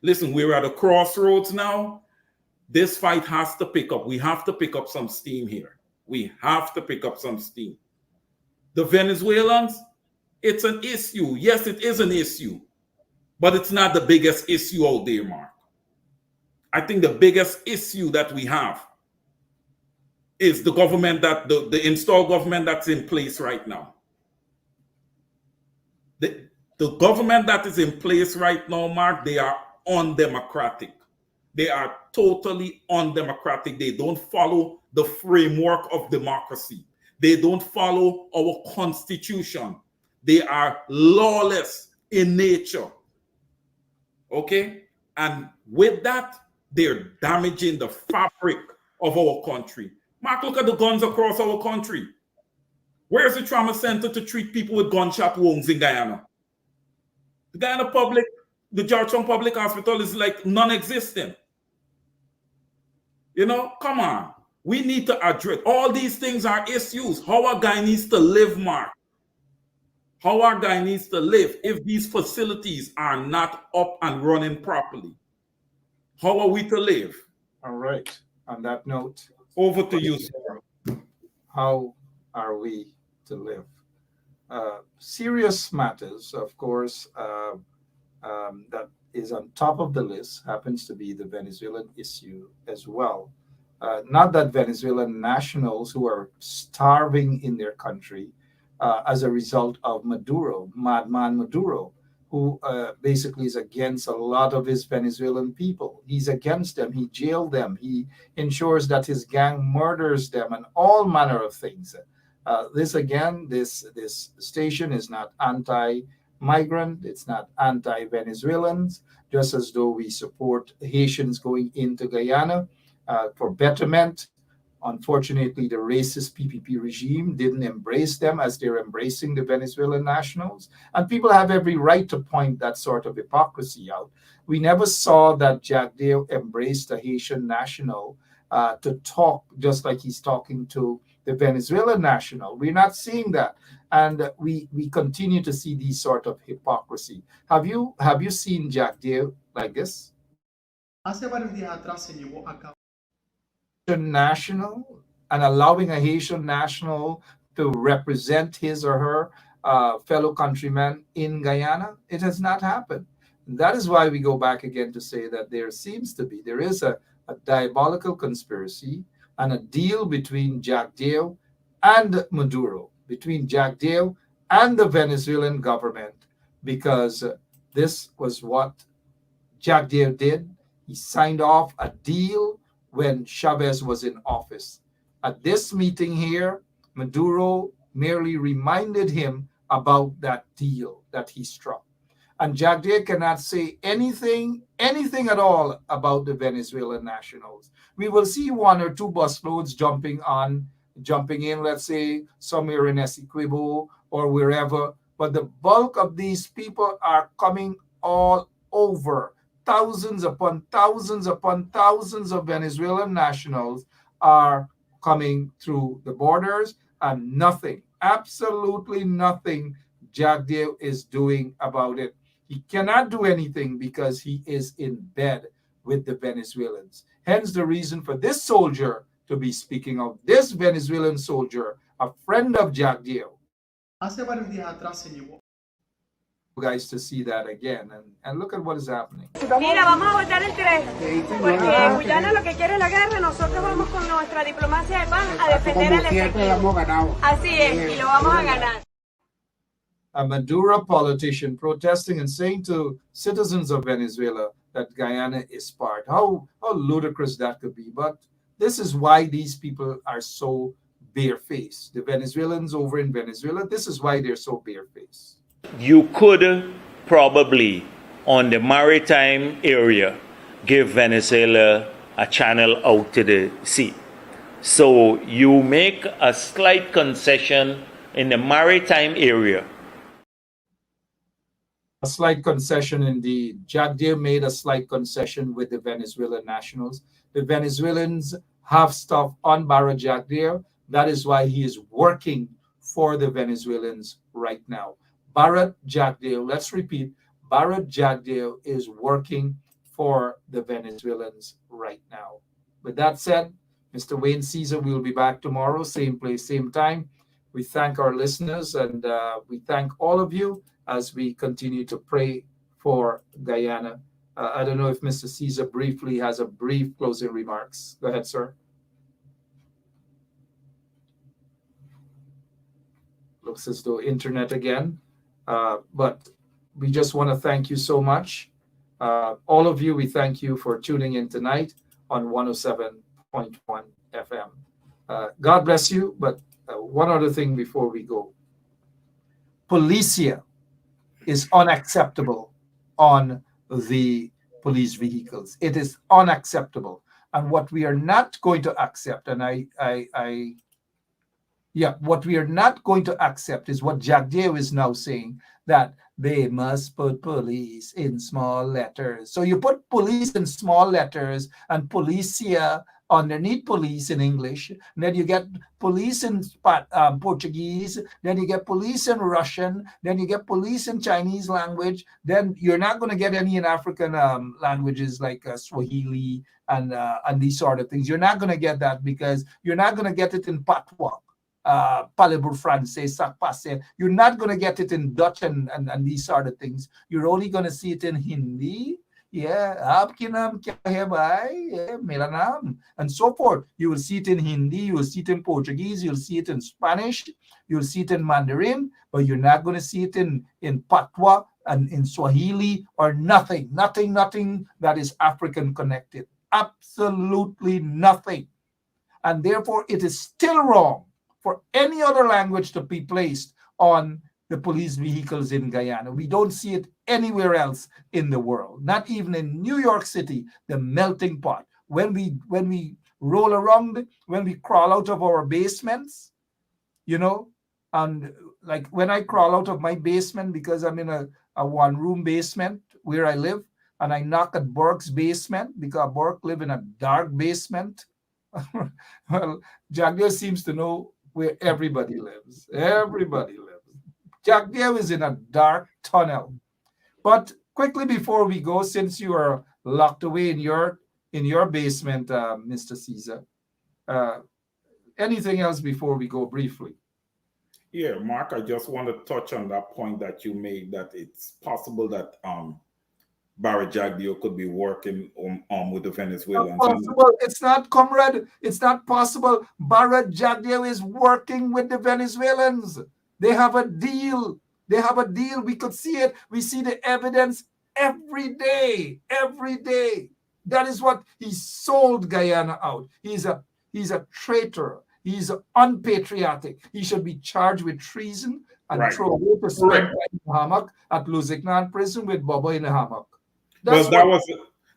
Listen, we're at a crossroads now. This fight has to pick up. We have to pick up some steam here. We have to pick up some steam. The Venezuelans, it's an issue. Yes, it is an issue. But it's not the biggest issue out there, Mark. I think the biggest issue that we have is the government the installed government that's in place right now. The government that is in place right now, Mark, they are undemocratic. They are totally undemocratic. They don't follow the framework of democracy. They don't follow our constitution. They are lawless in nature. Okay? And with that, they're damaging the fabric of our country. Mark, look at the guns across our country. Where's the trauma center to treat people with gunshot wounds in Guyana? The Guyana the Georgetown Public Hospital is like non-existent. Come on. We need to address all these things are issues. How our guy needs to live, Mark. How our guy needs to live if these facilities are not up and running properly. How are we to live? All right. On that note, over to you, sir. How are we to live? Serious matters, of course, that is on top of the list happens to be the Venezuelan issue as well. Not that Venezuelan nationals who are starving in their country as a result of Maduro, madman Maduro, who basically is against a lot of his Venezuelan people. He's against them. He jailed them. He ensures that his gang murders them and all manner of things. This station is not anti-migrant. It's not anti-Venezuelans. just as though we support Haitians going into Guyana for betterment. Unfortunately, the racist PPP regime didn't embrace them as they're embracing the Venezuelan nationals. And people have every right to point that sort of hypocrisy out. We never saw that Jack Dale embraced a Haitian national to talk just like he's talking to the Venezuelan national. We're not seeing that. And we continue to see these sort of hypocrisy. Have you seen Jack Dale like this? Hace varios días atrás se llevó a cabo national and allowing a Haitian national to represent his or her fellow countrymen in Guyana. It has not happened. And that is why we go back again to say that there is a diabolical conspiracy and a deal between Jack Dale and Maduro, between Jack Dale and the Venezuelan government, because this was what Jack Dale did. He signed off a deal when Chavez was in office. At this meeting here, Maduro merely reminded him about that deal that he struck. And Jack Dale cannot say anything at all about the Venezuelan nationals. We will see one or two busloads jumping in, let's say, somewhere in Essequibo or wherever. But the bulk of these people are coming all over. Thousands upon thousands upon thousands of Venezuelan nationals are coming through the borders, and nothing, absolutely nothing, Jack Dale is doing about it. He cannot do anything because he is in bed with the Venezuelans. Hence the reason for this soldier to be speaking of, this Venezuelan soldier, a friend of Jack Dale. Hace varios días atrás se llevó guys to see that again and look at what is happening. Mira, vamos a votar el 3, porque Guyana lo que quiere es la guerra, nosotros vamos con nuestra diplomacia de paz a defender el Esequibo. Así es, y lo vamos a ganar. A Maduro politician protesting and saying to citizens of Venezuela that Guyana is part. How ludicrous that could be. But this is why these people are so barefaced. The Venezuelans over in Venezuela, this is why they're so barefaced. You could probably, on the maritime area, give Venezuela a channel out to the sea. So you make a slight concession in the maritime area. A slight concession indeed. Jack Dale made a slight concession with the Venezuelan nationals. The Venezuelans have stuff on Barra Jack Dale. That is why he is working for the Venezuelans right now. Barra Jack Dale, let's repeat, Barra Jack Dale is working for the Venezuelans right now. With that said, Mr. Wayne Caesar will be back tomorrow, same place, same time. We thank our listeners and we thank all of you as we continue to pray for Guyana. I don't know if Mr. Caesar briefly has a brief closing remarks. Go ahead, sir. Looks as though internet again. But we just want to thank you so much. All of you, we thank you for tuning in tonight on 107.1 FM. God bless you. But one other thing before we go. Policia is unacceptable on the police vehicles. It is unacceptable. And what we are not going to accept, and what we are not going to accept is what Jack Dale is now saying, that they must put police in small letters. So you put police in small letters and Policia underneath police in English, and then you get police in Portuguese, then you get police in Russian, then you get police in Chinese language, then you're not going to get any in African languages like Swahili and these sort of things. You're not going to get that because you're not going to get it in Patois. Parlez-vous français, ça passe. You're not going to get it in Dutch and these sort of things. You're only going to see it in Hindi. Aapke naam kya hai bhai? Mera naam. And so forth. You will see it in Hindi, you will see it in Portuguese, you'll see it in Spanish, you'll see it in Mandarin, but you're not going to see it in Patois and in Swahili or nothing that is African connected. Absolutely nothing. And therefore, it is still wrong for any other language to be placed on the police vehicles in Guyana. We don't see it anywhere else in the world, not even in New York City, the melting pot. When we roll around, when we crawl out of our basements, you know, and like when I crawl out of my basement because I'm in a one-room basement where I live, and I knock at Burke's basement because Burke live in a dark basement. Well, Jagdeo seems to know where everybody lives. Everybody lives. Jagdeo is in a dark tunnel. But quickly before we go, since you are locked away in your basement, Mr. Caesar, anything else before we go briefly? Yeah, Mark, I just want to touch on that point that you made, that it's possible that Barry Jagdeo could be working with the Venezuelans. Not possible. It's not, comrade. It's not possible. Barry Jagdeo is working with the Venezuelans. They have a deal. They have a deal. We could see it. We see the evidence every day. Every day. That is what he sold Guyana out. He's a traitor. He's unpatriotic. He should be charged with treason and thrown away to spend time in the hammock at Lusignan prison with Bobo in the hammock. Well,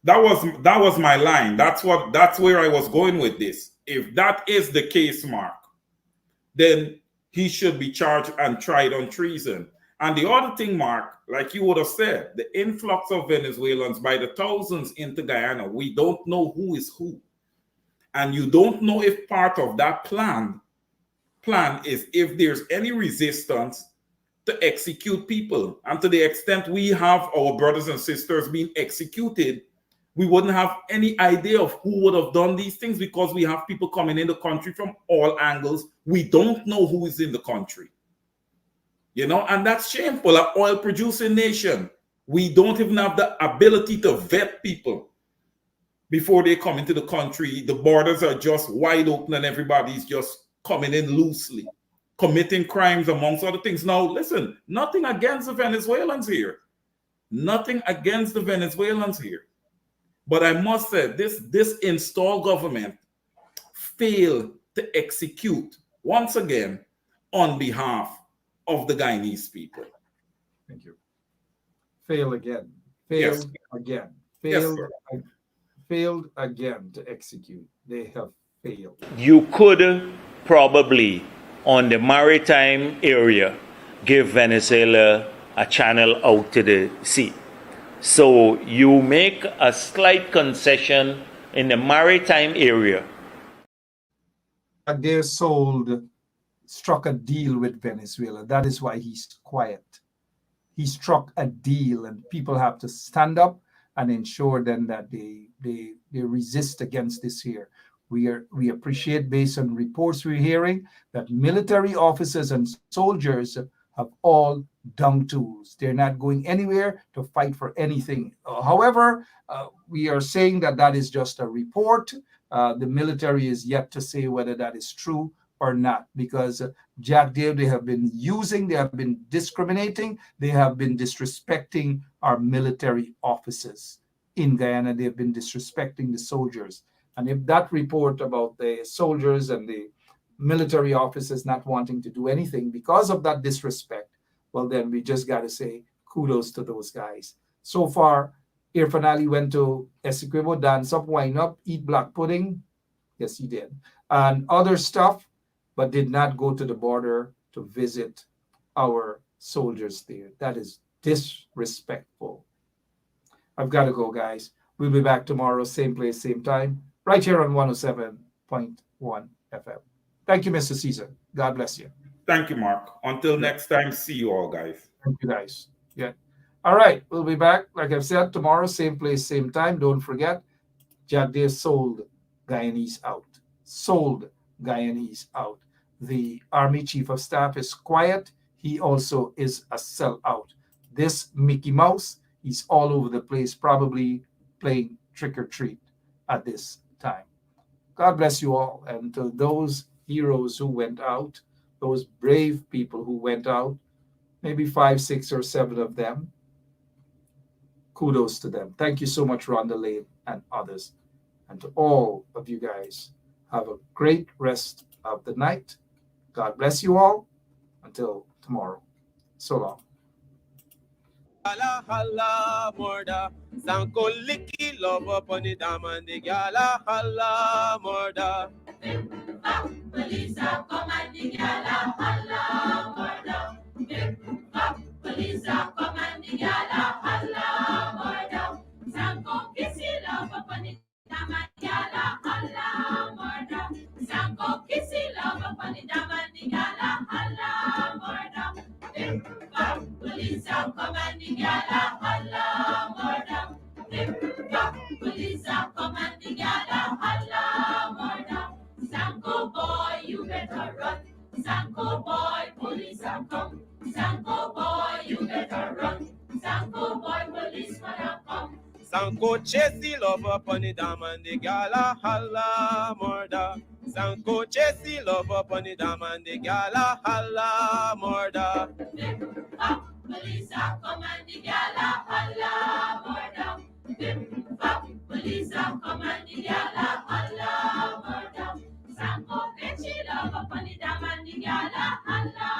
that was my line. That's where I was going with this. If that is the case, Mark, then he should be charged and tried on treason. And the other thing, Mark, like you would have said, the influx of Venezuelans by the thousands into Guyana, we don't know who is who. And you don't know if part of that plan is if there's any resistance to execute people. And to the extent we have our brothers and sisters being executed, we wouldn't have any idea of who would have done these things because we have people coming in the country from all angles. We don't know who is in the country. You know, and that's shameful. An oil-producing nation, we don't even have the ability to vet people before they come into the country. The borders are just wide open and everybody's just coming in loosely, committing crimes amongst other things. Now, listen, nothing against the Venezuelans here. Nothing against the Venezuelans here. But I must say, this installed government failed to execute, once again, on behalf of the Guyanese people. Thank you. Fail again. Failed again. Failed. Yes, failed again to execute. They have failed. You could probably, on the maritime area, give Venezuela a channel out to the sea. So you make a slight concession in the maritime area. They struck a deal with Venezuela. That is why he's quiet. He struck a deal, and people have to stand up and ensure then that they resist against this here. We appreciate, based on reports we're hearing, that military officers and soldiers have all dung tools. They're not going anywhere to fight for anything. However, we are saying that is just a report. The military is yet to say whether that is true or not, because Jagdeo, they have been discriminating, they have been disrespecting our military officers in Guyana. They have been disrespecting the soldiers. And if that report about the soldiers and the military officers not wanting to do anything because of that disrespect, well, then we just got to say kudos to those guys. So far, Irfan Ali went to Essequibo, dance up, wine up, eat black pudding. Yes, he did. And other stuff, but did not go to the border to visit our soldiers there. That is disrespectful. I've got to go, guys. We'll be back tomorrow, same place, same time, right here on 107.1 FM. Thank you, Mr. Caesar. God bless you. Thank you, Mark. Until next time, see you all, guys. Thank you, guys. Yeah. All right. We'll be back, like I've said, tomorrow, same place, same time. Don't forget, Jagdeo sold Guyanese out. Sold Guyanese out. The Army Chief of Staff is quiet. He also is a sellout. This Mickey Mouse, he's all over the place, probably playing trick or treat at this time. God bless you all. And to those heroes who went out, those brave people who went out, maybe 5, 6, or 7 of them, kudos to them. Thank you so much, Rhonda Lane and others. And to all of you guys, have a great rest of the night. God bless you all. Until tomorrow. So long. gala holla murder. Sanko licky love upon the dam and the gala holla murder. Policia, come and the gala holla murder. Policia, come and the gala holla murder. Sanko kissy love upon the dam and the gala holla murder. Sanko kissy love upon the dam and the gala holla murder. Policia, come and the gala holla murder. Policia, come and the gala holla murder. Sanko boy, you better run. Sanko boy, police are come. Sanko boy, you better run. Sanko boy, policeman are come. Sanko chase the love upon the dam and the gala holla murder. Sanko chase the love upon the dam and the gala holla murder. Police are come and the gala holla murder. Police are come and the gala holla murder. Sanko catchy love upon the dam and the gala holla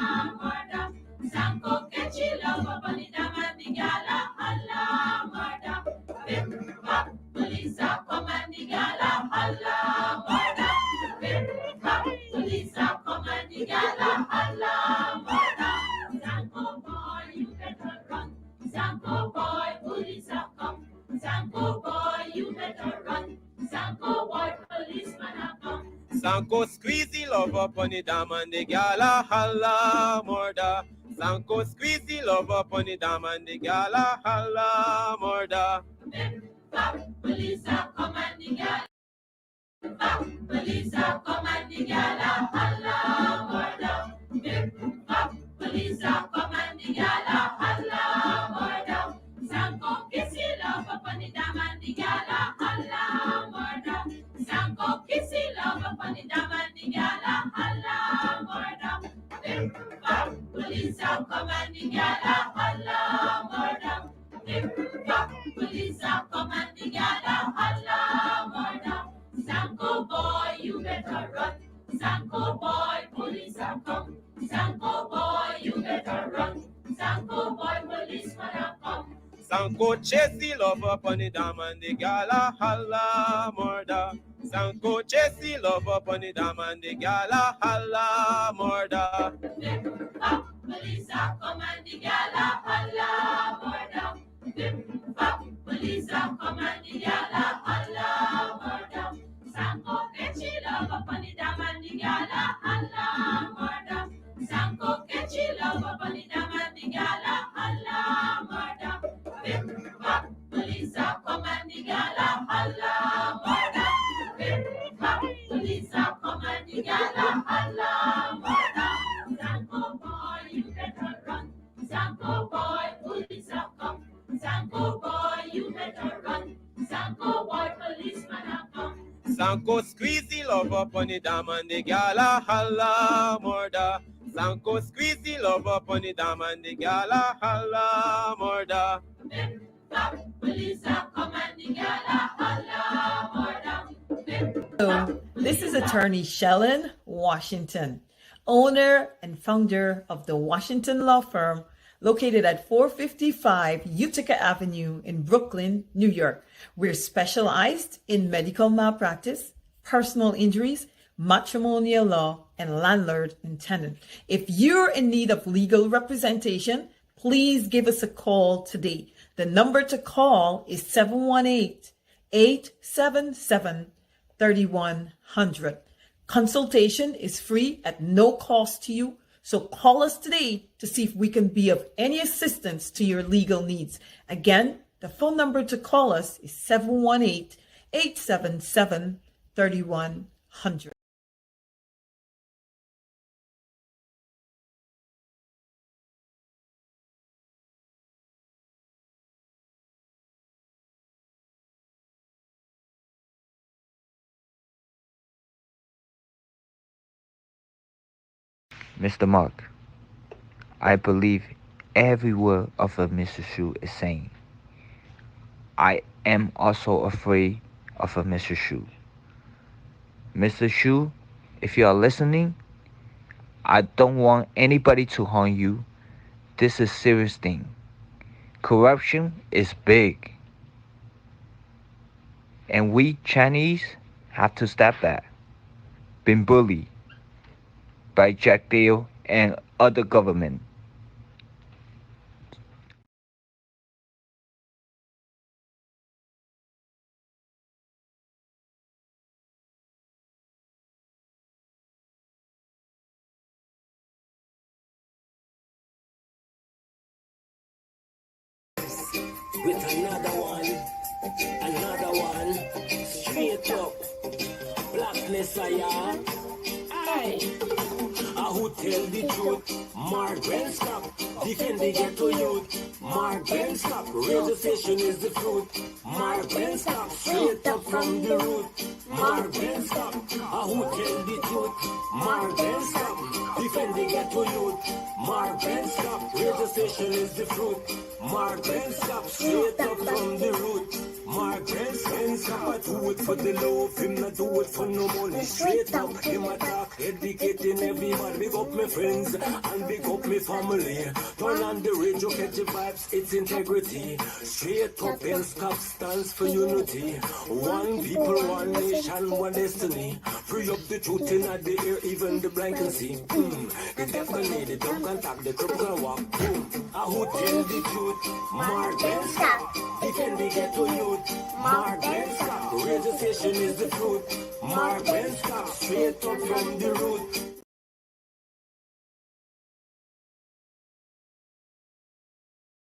murder. Sanko catchy love upon the dam and the gala holla murder. Police are come and the gala holla murder. Police are come and the gala holla murder. Sanko boy, you better run. Sanko boy, police are come. Sanko boy, you better run. Sanko boy, policeman are come. Sanko squeeze the love upon the dam and the gala holla murder. Sanko squeeze the love upon the dam and the gala holla murder. Police are come and the gala. Police are come and the gala holla murder. Police are come and the gala holla murder. Sanko kissy love upon the dam and the gala holla murder. Sanko kissy love upon the dam and the gala holla murder. Police are come and the gala holla murder. Police are come and the gala holla murder. Sanko boy, you better run. Sanko boy, police are come. Sanko boy, you better run. Sanko boy, policeman are come. Sanko chase the love upon the dam and the gala holla murder. Sanko chase the love upon the dam and the gala holla murder. Police are come and the gala holla murder. Police are come and the gala holla murder. Sanko catchy love upon the dam and the gala holla murder. Sanko catchy love upon the dam and the gala holla murder. Police are come and the gala holla murder. Police are come and the gala holla murder. Sanko boy, you better run. Sanko boy, police are come. Sanko boy, you better run. Sanko boy, policeman are come. Sanko squeeze the love upon the dam and the gala holla murder. Sanko squeeze the love upon the dam and the gala holla murder. Police are come and the gala holla murder. Hello, this is attorney Shellen Washington, owner and founder of the Washington Law Firm, located at 455 Utica Avenue in Brooklyn, New York. We're specialized in medical malpractice, personal injuries, matrimonial law, and landlord and tenant. If you're in need of legal representation, please give us a call today. The number to call is 718-877-3100. Consultation is free at no cost to you. So call us today to see if we can be of any assistance to your legal needs. Again, the phone number to call us is 718-877-3100. Mr. Mark, I believe every word of what Mr. Shu is saying. I am also afraid of what Mr. Shu. Mr. Shu, if you are listening, I don't want anybody to harm you. This is a serious thing. Corruption is big. And we Chinese have to stop that. Been bullied by Jack Dale and other government. With another one, straight up, Black Messiah. Aye. Who tell the truth? Mark Ben stop, defend the ghetto youth. Mark Ben stop, registration is the fruit. Mark Ben stop, straight up from the root. Mark Ben stop, who tell the truth? Mark Ben stop, defend the ghetto youth. Mark Ben stop, registration is the fruit. Mark Ben stop, straight up from the root. Mark Ben stop, I do it for the love, him not do it for no money. Straight up, him attack, educating everybody. Big up my friends and big up my family. Turn on the radio, catch the vibes, it's integrity. Straight up, and SCAP stands for unity. One people, one nation, one destiny. Free up the truth in the air, even the blind can see. The deaf can need it, don't contact the crip can walk. Who tell the truth? Mark Ben stop, defend the ghetto youth. Mark Ben stop, registration is the truth. Mark Ben stop, straight up from the root.